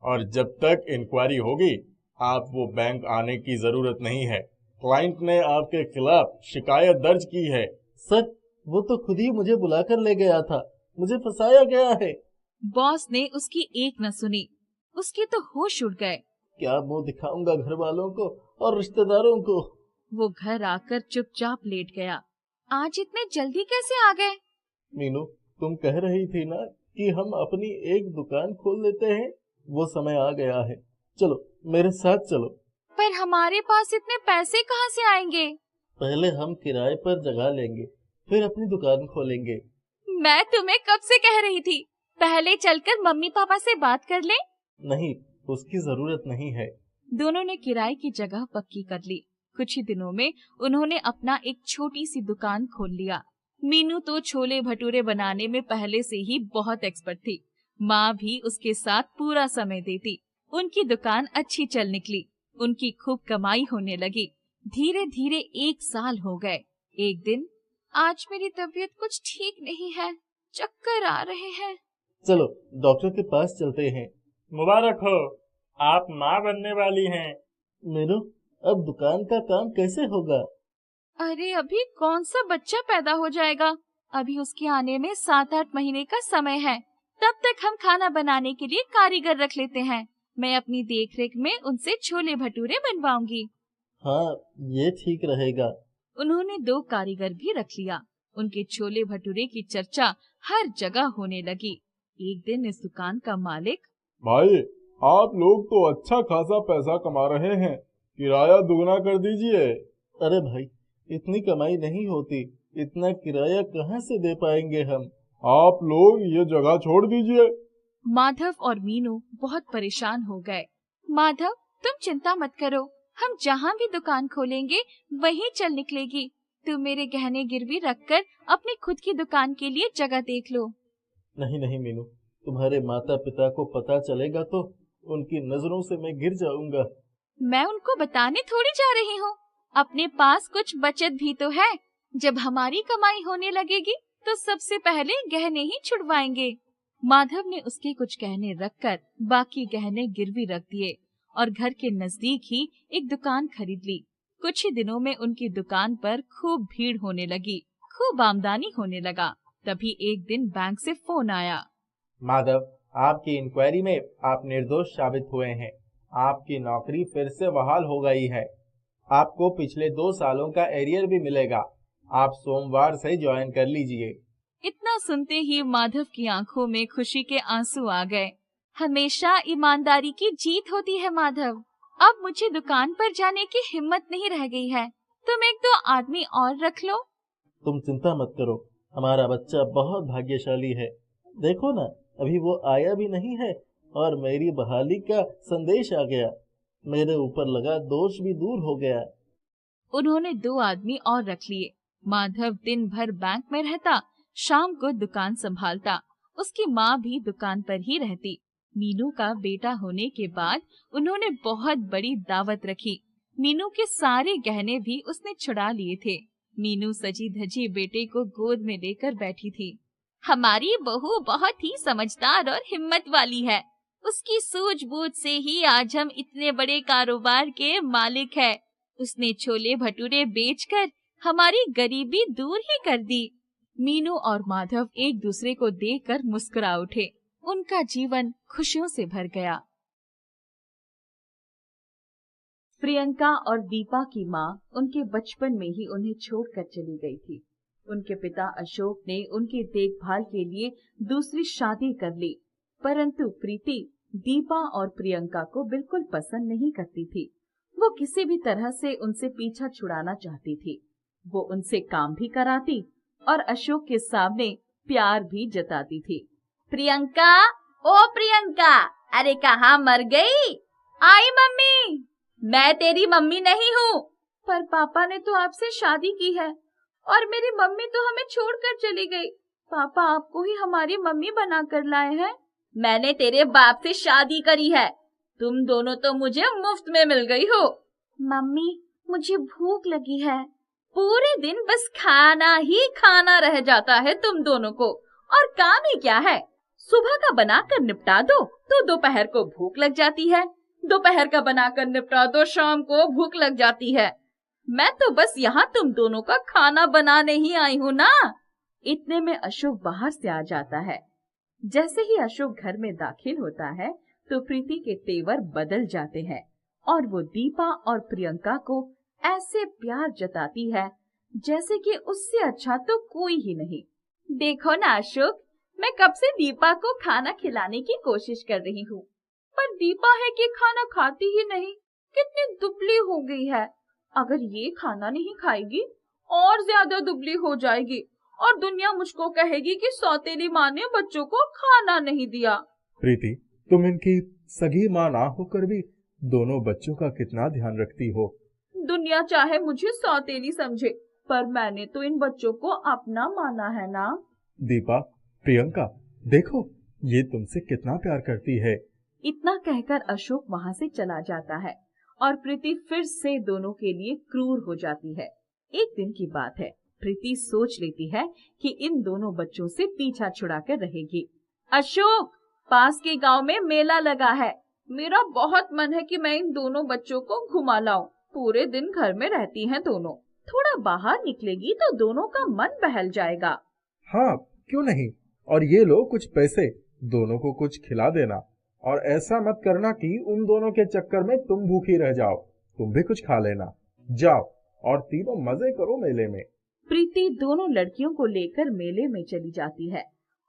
और जब तक इंक्वायरी होगी आप वो बैंक आने की जरूरत नहीं है। क्लाइंट ने आपके खिलाफ शिकायत दर्ज की है। सर, वो तो खुद ही मुझे बुलाकर ले गया था, मुझे फंसाया गया है। बॉस ने उसकी एक न सुनी। उसके तो होश उड़ गए। क्या मुंह दिखाऊंगा घर वालों को और रिश्तेदारों को। वो घर आकर चुपचाप लेट गया। आज इतने जल्दी कैसे आ गए? मीनू, तुम कह रही थी ना कि हम अपनी एक दुकान खोल लेते हैं, वो समय आ गया है। चलो मेरे साथ चलो। पर हमारे पास इतने पैसे कहाँ से आएंगे? पहले हम किराए पर जगह लेंगे, फिर अपनी दुकान खोलेंगे। मैं तुम्हें कब से कह रही थी, पहले चलकर मम्मी पापा से बात कर ले। नहीं, उसकी जरूरत नहीं है। दोनों ने किराए की जगह पक्की कर ली। कुछ ही दिनों में उन्होंने अपना एक छोटी सी दुकान खोल लिया। मीनू तो छोले भटूरे बनाने में पहले से ही बहुत एक्सपर्ट थी। माँ भी उसके साथ पूरा समय देती। उनकी दुकान अच्छी चल निकली। उनकी खूब कमाई होने लगी। धीरे धीरे 1 साल हो गए। एक दिन, आज मेरी तबीयत कुछ ठीक नहीं है, चक्कर आ रहे हैं। चलो डॉक्टर के पास चलते हैं। मुबारक हो, आप माँ बनने वाली हैं। मीनू, अब दुकान का काम कैसे होगा? अरे अभी कौन सा बच्चा पैदा हो जाएगा, अभी उसके आने में 7-8 महीने का समय है। तब तक हम खाना बनाने के लिए कारीगर रख लेते हैं। मैं अपनी देखरेख में उनसे छोले भटूरे बनवाऊंगी। हाँ, ये ठीक रहेगा। उन्होंने 2 कारीगर भी रख लिया। उनके छोले भटूरे की चर्चा हर जगह होने लगी। एक दिन इस दुकान का मालिक, भाई, आप लोग तो अच्छा खासा पैसा कमा रहे हैं, किराया दुगना कर दीजिए। अरे भाई, इतनी कमाई नहीं होती, इतना किराया कहाँ से दे पाएंगे हम? आप लोग ये जगह छोड़ दीजिए। माधव और मीनू बहुत परेशान हो गए। माधव, तुम चिंता मत करो, हम जहाँ भी दुकान खोलेंगे वहीं चल निकलेगी। तुम मेरे गहने गिरवी रखकर अपनी खुद की दुकान के लिए जगह देख लो। नहीं नहीं मीनू, तुम्हारे माता पिता को पता चलेगा तो उनकी नजरों से मैं गिर जाऊंगा। मैं उनको बताने थोड़ी जा रही हूँ, अपने पास कुछ बचत भी तो है। जब हमारी कमाई होने लगेगी तो सबसे पहले गहने ही छुड़वाएंगे। माधव ने उसके कुछ गहने रखकर बाकी गहने गिरवी रख दिए और घर के नजदीक ही एक दुकान खरीद ली। कुछ ही दिनों में उनकी दुकान पर खूब भीड़ होने लगी, खूब आमदनी होने लगा। तभी एक दिन बैंक से फोन आया। माधव, आपकी इंक्वायरी में आप निर्दोष साबित हुए हैं। आपकी नौकरी फिर से बहाल हो गई है। आपको पिछले 2 सालों का एरियर भी मिलेगा। आप सोमवार से ज्वाइन कर लीजिए। इतना सुनते ही माधव की आंखों में खुशी के आंसू आ गए। हमेशा ईमानदारी की जीत होती है माधव। अब मुझे दुकान पर जाने की हिम्मत नहीं रह गई है। तुम 1-2 आदमी और रख लो। तुम चिंता मत करो, हमारा बच्चा बहुत भाग्यशाली है। देखो ना, अभी वो आया भी नहीं है और मेरी बहाली का संदेश आ गया। मेरे ऊपर लगा दोष भी दूर हो गया। उन्होंने 2 आदमी और रख लिए। माधव दिन भर बैंक में रहता, शाम को दुकान संभालता। उसकी माँ भी दुकान पर ही रहती। मीनू का बेटा होने के बाद उन्होंने बहुत बड़ी दावत रखी। मीनू के सारे गहने भी उसने छुड़ा लिए थे। मीनू सजी धजी बेटे को गोद में लेकर बैठी थी। हमारी बहू बहुत ही समझदार और हिम्मत वाली है। उसकी सूझबूझ से ही आज हम इतने बड़े कारोबार के मालिक हैं। उसने छोले भटूरे बेचकर हमारी गरीबी दूर ही कर दी। मीनू और माधव एक दूसरे को देखकर मुस्कुरा उठे। उनका जीवन खुशियों से भर गया। प्रियंका और दीपा की माँ उनके बचपन में ही उन्हें छोड़कर चली गई थी। उनके पिता अशोक ने उनकी देखभाल के लिए दूसरी शादी कर ली, परंतु प्रीति दीपा और प्रियंका को बिल्कुल पसंद नहीं करती थी। वो किसी भी तरह से उनसे पीछा छुड़ाना चाहती थी। वो उनसे काम भी कराती और अशोक के सामने प्यार भी जताती थी। प्रियंका, ओ प्रियंका, अरे कहाँ मर गई? आई मम्मी। मैं तेरी मम्मी नहीं हूँ। पर पापा ने तो आपसे शादी की है और मेरी मम्मी तो हमें छोड़कर चली गई। पापा आपको ही हमारी मम्मी बना कर लाए हैं। मैंने तेरे बाप से शादी करी है। तुम दोनों तो मुझे मुफ्त में मिल गई हो। मम्मी, मुझे भूख लगी है। पूरे दिन बस खाना ही खाना रह जाता है तुम दोनों को, और काम ही क्या है? सुबह का बनाकर निपटा दो तो दोपहर को भूख लग जाती है, दोपहर का बनाकर निपटा दो शाम को भूख लग जाती है। मैं तो बस यहाँ तुम दोनों का खाना बनाने ही आई हूँ ना। इतने में अशोक बाहर से आ जाता है। जैसे ही अशोक घर में दाखिल होता है तो प्रीति के तेवर बदल जाते हैं और वो दीपा और प्रियंका को ऐसे प्यार जताती है जैसे कि उससे अच्छा तो कोई ही नहीं। देखो ना अशोक, मैं कब से दीपा को खाना खिलाने की कोशिश कर रही हूँ, पर दीपा है कि खाना खाती ही नहीं। कितनी दुबली हो गई है। अगर ये खाना नहीं खाएगी और ज्यादा दुबली हो जाएगी और दुनिया मुझको कहेगी कि सौतेली माँ ने बच्चों को खाना नहीं दिया। प्रीति, तुम इनकी सगी माँ ना होकर भी दोनों बच्चों का कितना ध्यान रखती हो। दुनिया चाहे मुझे सौतेली समझे, पर मैंने तो इन बच्चों को अपना माना है ना। दीपा, प्रियंका, देखो ये तुमसे कितना प्यार करती है। इतना कहकर अशोक वहाँ से चला जाता है और प्रीति फिर से दोनों के लिए क्रूर हो जाती है। एक दिन की बात है, प्रीति सोच लेती है कि इन दोनों बच्चों से पीछा छुड़ा कर रहेगी। अशोक, पास के गांव में मेला लगा है, मेरा बहुत मन है कि मैं इन दोनों बच्चों को घुमा लाऊं। पूरे दिन घर में रहती हैं दोनों, थोड़ा बाहर निकलेगी तो दोनों का मन बहल जाएगा। हाँ, क्यों नहीं। और ये लो कुछ पैसे, दोनों को कुछ खिला देना। और ऐसा मत करना कि उन दोनों के चक्कर में तुम भूखी रह जाओ, तुम भी कुछ खा लेना। जाओ और तीनों मजे करो मेले में। प्रीति दोनों लड़कियों को लेकर मेले में चली जाती है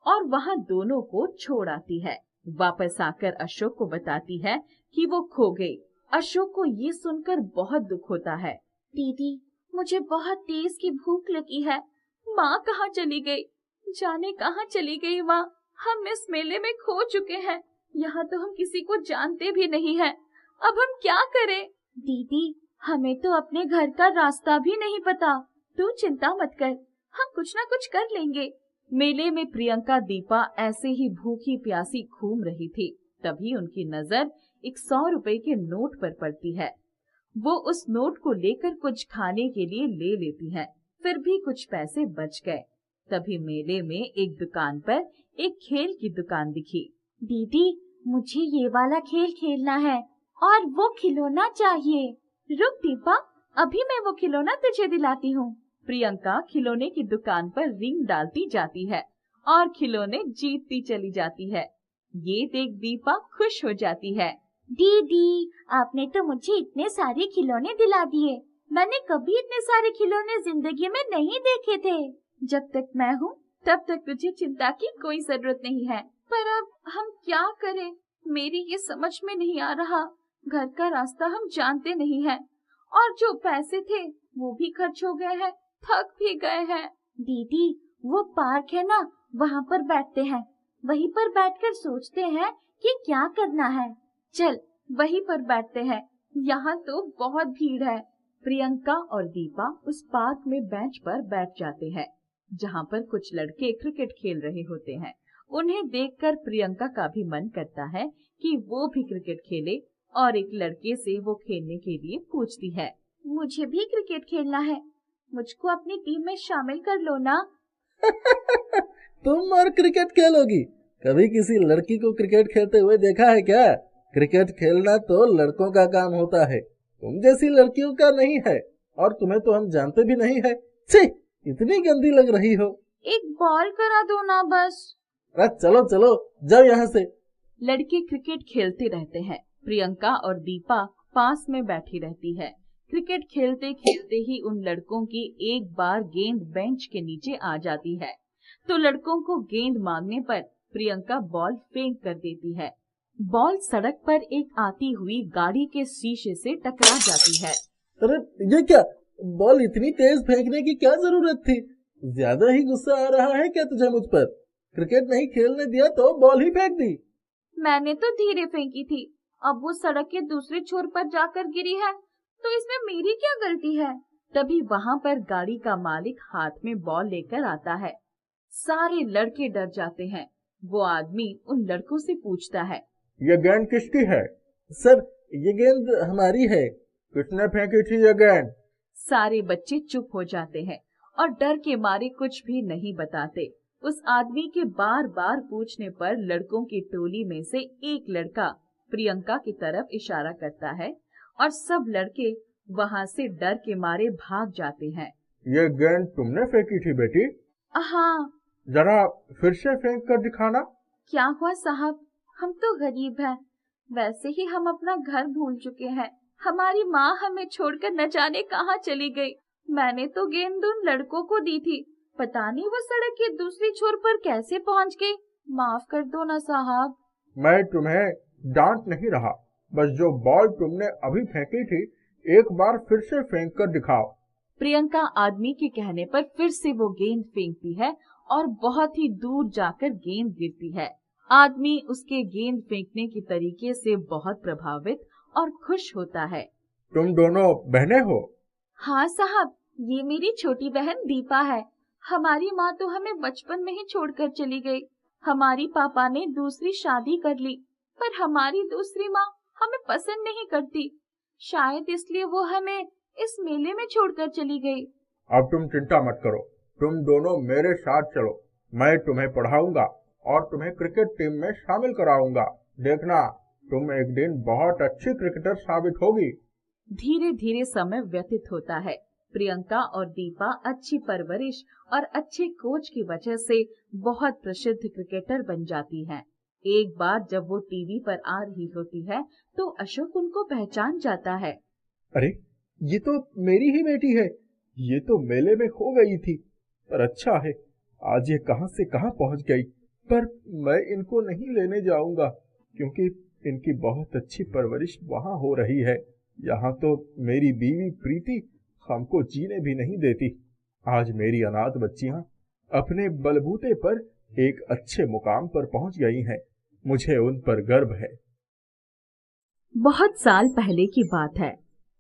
और वहाँ दोनों को छोड़ आती है। वापस आकर अशोक को बताती है कि वो खो गई। अशोक को ये सुनकर बहुत दुख होता है। दीदी, मुझे बहुत तेज की भूख लगी है। माँ कहाँ चली गई? जाने कहाँ चली गई माँ? हम इस मेले में खो चुके हैं। यहाँ तो हम किसी को जानते भी नहीं हैं। अब हम क्या करें? दीदी, हमें तो अपने घर का रास्ता भी नहीं पता। तू चिंता मत कर, हम कुछ ना कुछ कर लेंगे। मेले में प्रियंका दीपा ऐसे ही भूखी प्यासी घूम रही थी। तभी उनकी नजर एक 100 रुपए के नोट पर पड़ती है। वो उस नोट को लेकर कुछ खाने के लिए ले लेती है। फिर भी कुछ पैसे बच गए। तभी मेले में एक दुकान पर एक खेल की दुकान दिखी। दीदी, मुझे ये वाला खेल खेलना है और वो खिलौना चाहिए। रुक दीपा, अभी मैं वो खिलौना तुझे दिलाती हूँ। प्रियंका खिलौने की दुकान पर रिंग डालती जाती है और खिलौने जीतती चली जाती है। ये देख दीपा खुश हो जाती है। दीदी, आपने तो मुझे इतने सारे खिलौने दिला दिए। मैंने कभी इतने सारे खिलौने जिंदगी में नहीं देखे थे। जब तक मैं हूँ तब तक तुझे चिंता की कोई जरूरत नहीं है। पर अब हम क्या करें? मेरी ये समझ में नहीं आ रहा। घर का रास्ता हम जानते नहीं हैं और जो पैसे थे वो भी खर्च हो गए हैं, थक भी गए हैं। दीदी, वो पार्क है ना, वहाँ पर बैठते हैं। वहीं पर बैठकर सोचते हैं कि क्या करना है। चल, वहीं पर बैठते हैं। यहाँ तो बहुत भीड़ है। प्रियंका और दीपा उस पार्क में बेंच पर बैठ जाते हैं, जहाँ पर कुछ लड़के क्रिकेट खेल रहे होते हैं। उन्हें देखकर प्रियंका का भी मन करता है कि वो भी क्रिकेट खेले और एक लड़के से वो खेलने के लिए पूछती है। मुझे भी क्रिकेट खेलना है, मुझको अपनी टीम में शामिल कर लो ना। तुम और क्रिकेट खेलोगी? कभी किसी लड़की को क्रिकेट खेलते हुए देखा है क्या? क्रिकेट खेलना तो लड़कों का काम होता है, तुम जैसी लड़कियों का नहीं है। और तुम्हें तो हम जानते भी नहीं है। छी, इतनी गंदी लग रही हो। एक बॉल करा दो ना बस। अरे चलो चलो, जाओ यहाँ से। लड़के क्रिकेट खेलते रहते हैं। प्रियंका और दीपा पास में बैठी रहती है। क्रिकेट खेलते खेलते ही उन लड़कों की एक बार गेंद बेंच के नीचे आ जाती है, तो लड़कों को गेंद मांगने पर प्रियंका बॉल फेंक कर देती है। बॉल सड़क पर एक आती हुई गाड़ी के शीशे से टकरा जाती है। अरे ये क्या? बॉल इतनी तेज फेंकने की क्या जरूरत थी? ज्यादा ही गुस्सा आ रहा है क्या तुझे मुझ पर? क्रिकेट नहीं खेलने दिया तो बॉल ही फेंक दी। मैंने तो धीरे फेंकी थी। अब वो सड़क के दूसरे छोर पर जाकर गिरी है, तो इसमें मेरी क्या गलती है? तभी वहाँ पर गाड़ी का मालिक हाथ में बॉल लेकर आता है। सारे लड़के डर जाते हैं। वो आदमी उन लड़कों से पूछता है, ये गेंद किसकी है? सर, ये गेंद हमारी है। किसने फेंकी थी ये गेंद? सारे बच्चे चुप हो जाते हैं और डर के मारे कुछ भी नहीं बताते। उस आदमी के बार बार पूछने पर लड़कों की टोली में से एक लड़का प्रियंका की तरफ इशारा करता है और सब लड़के वहाँ से डर के मारे भाग जाते हैं। ये गेंद तुमने फेंकी थी बेटी? हाँ। जरा फिर से फेंक कर दिखाना। क्या हुआ साहब, हम तो गरीब हैं। वैसे ही हम अपना घर भूल चुके हैं। हमारी माँ हमें छोड़कर न जाने कहाँ चली गई। मैंने तो गेंद उन लड़कों को दी थी, पता नहीं वो सड़क के दूसरी छोर पर कैसे पहुँच गई। माफ कर दो ना साहब। मैं तुम्हें डांट नहीं रहा, बस जो बॉल तुमने अभी फेंकी थी एक बार फिर से फेंक कर दिखाओ। प्रियंका आदमी के कहने पर फिर से वो गेंद फेंकती है और बहुत ही दूर जाकर गेंद गिरती है। आदमी उसके गेंद फेंकने के तरीके से बहुत प्रभावित और खुश होता है। तुम दोनों बहनें हो? हाँ साहब, ये मेरी छोटी बहन दीपा है। हमारी माँ तो हमें बचपन में ही छोड़कर चली गई। हमारी पापा ने दूसरी शादी कर ली, पर हमारी दूसरी माँ हमें पसंद नहीं करती। शायद इसलिए वो हमें इस मेले में छोड़कर चली गई। अब तुम चिंता मत करो, तुम दोनों मेरे साथ चलो। मैं तुम्हें पढ़ाऊंगा और तुम्हें क्रिकेट टीम में शामिल कराऊंगा। देखना तुम एक दिन बहुत अच्छी क्रिकेटर साबित होगी। धीरे धीरे समय व्यतीत होता है। प्रियंका और दीपा अच्छी परवरिश और अच्छे कोच की वजह से बहुत प्रसिद्ध क्रिकेटर बन जाती हैं। एक बार जब वो टीवी पर आ रही होती है तो अशोक उनको पहचान जाता है। अरे, ये तो मेरी ही बेटी है। ये तो मेले में खो गई थी, पर अच्छा है आज ये कहां से कहां पहुंच गई। पर मैं इनको नहीं लेने जाऊंगा क्योंकि इनकी बहुत अच्छी परवरिश वहां हो रही है। यहाँ तो मेरी बीवी प्रीति हमको जीने भी नहीं देती। आज मेरी अनाथ बच्चियां अपने बलबूते पर एक अच्छे मुकाम पर पहुंच गई हैं। मुझे उन पर गर्व है। बहुत साल पहले की बात है।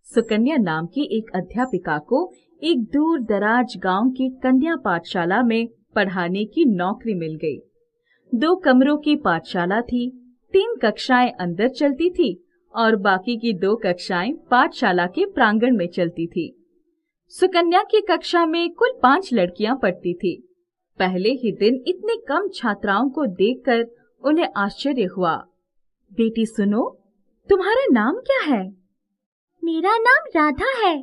सुकन्या नाम की एक अध्यापिका को एक दूर दराज गांव की कन्या पाठशाला में पढ़ाने की नौकरी मिल गई। 2 कमरों की पाठशाला थी। 3 कक्षाएं अंदर चलती थी और बाकी की 2 कक्षाएं पाठशाला के प्रांगण में चलती थी। सुकन्या की कक्षा में कुल 5 लड़कियां पढ़ती थी। पहले ही दिन इतने कम छात्राओं को देखकर उन्हें आश्चर्य हुआ। बेटी सुनो, तुम्हारा नाम क्या है? मेरा नाम राधा है।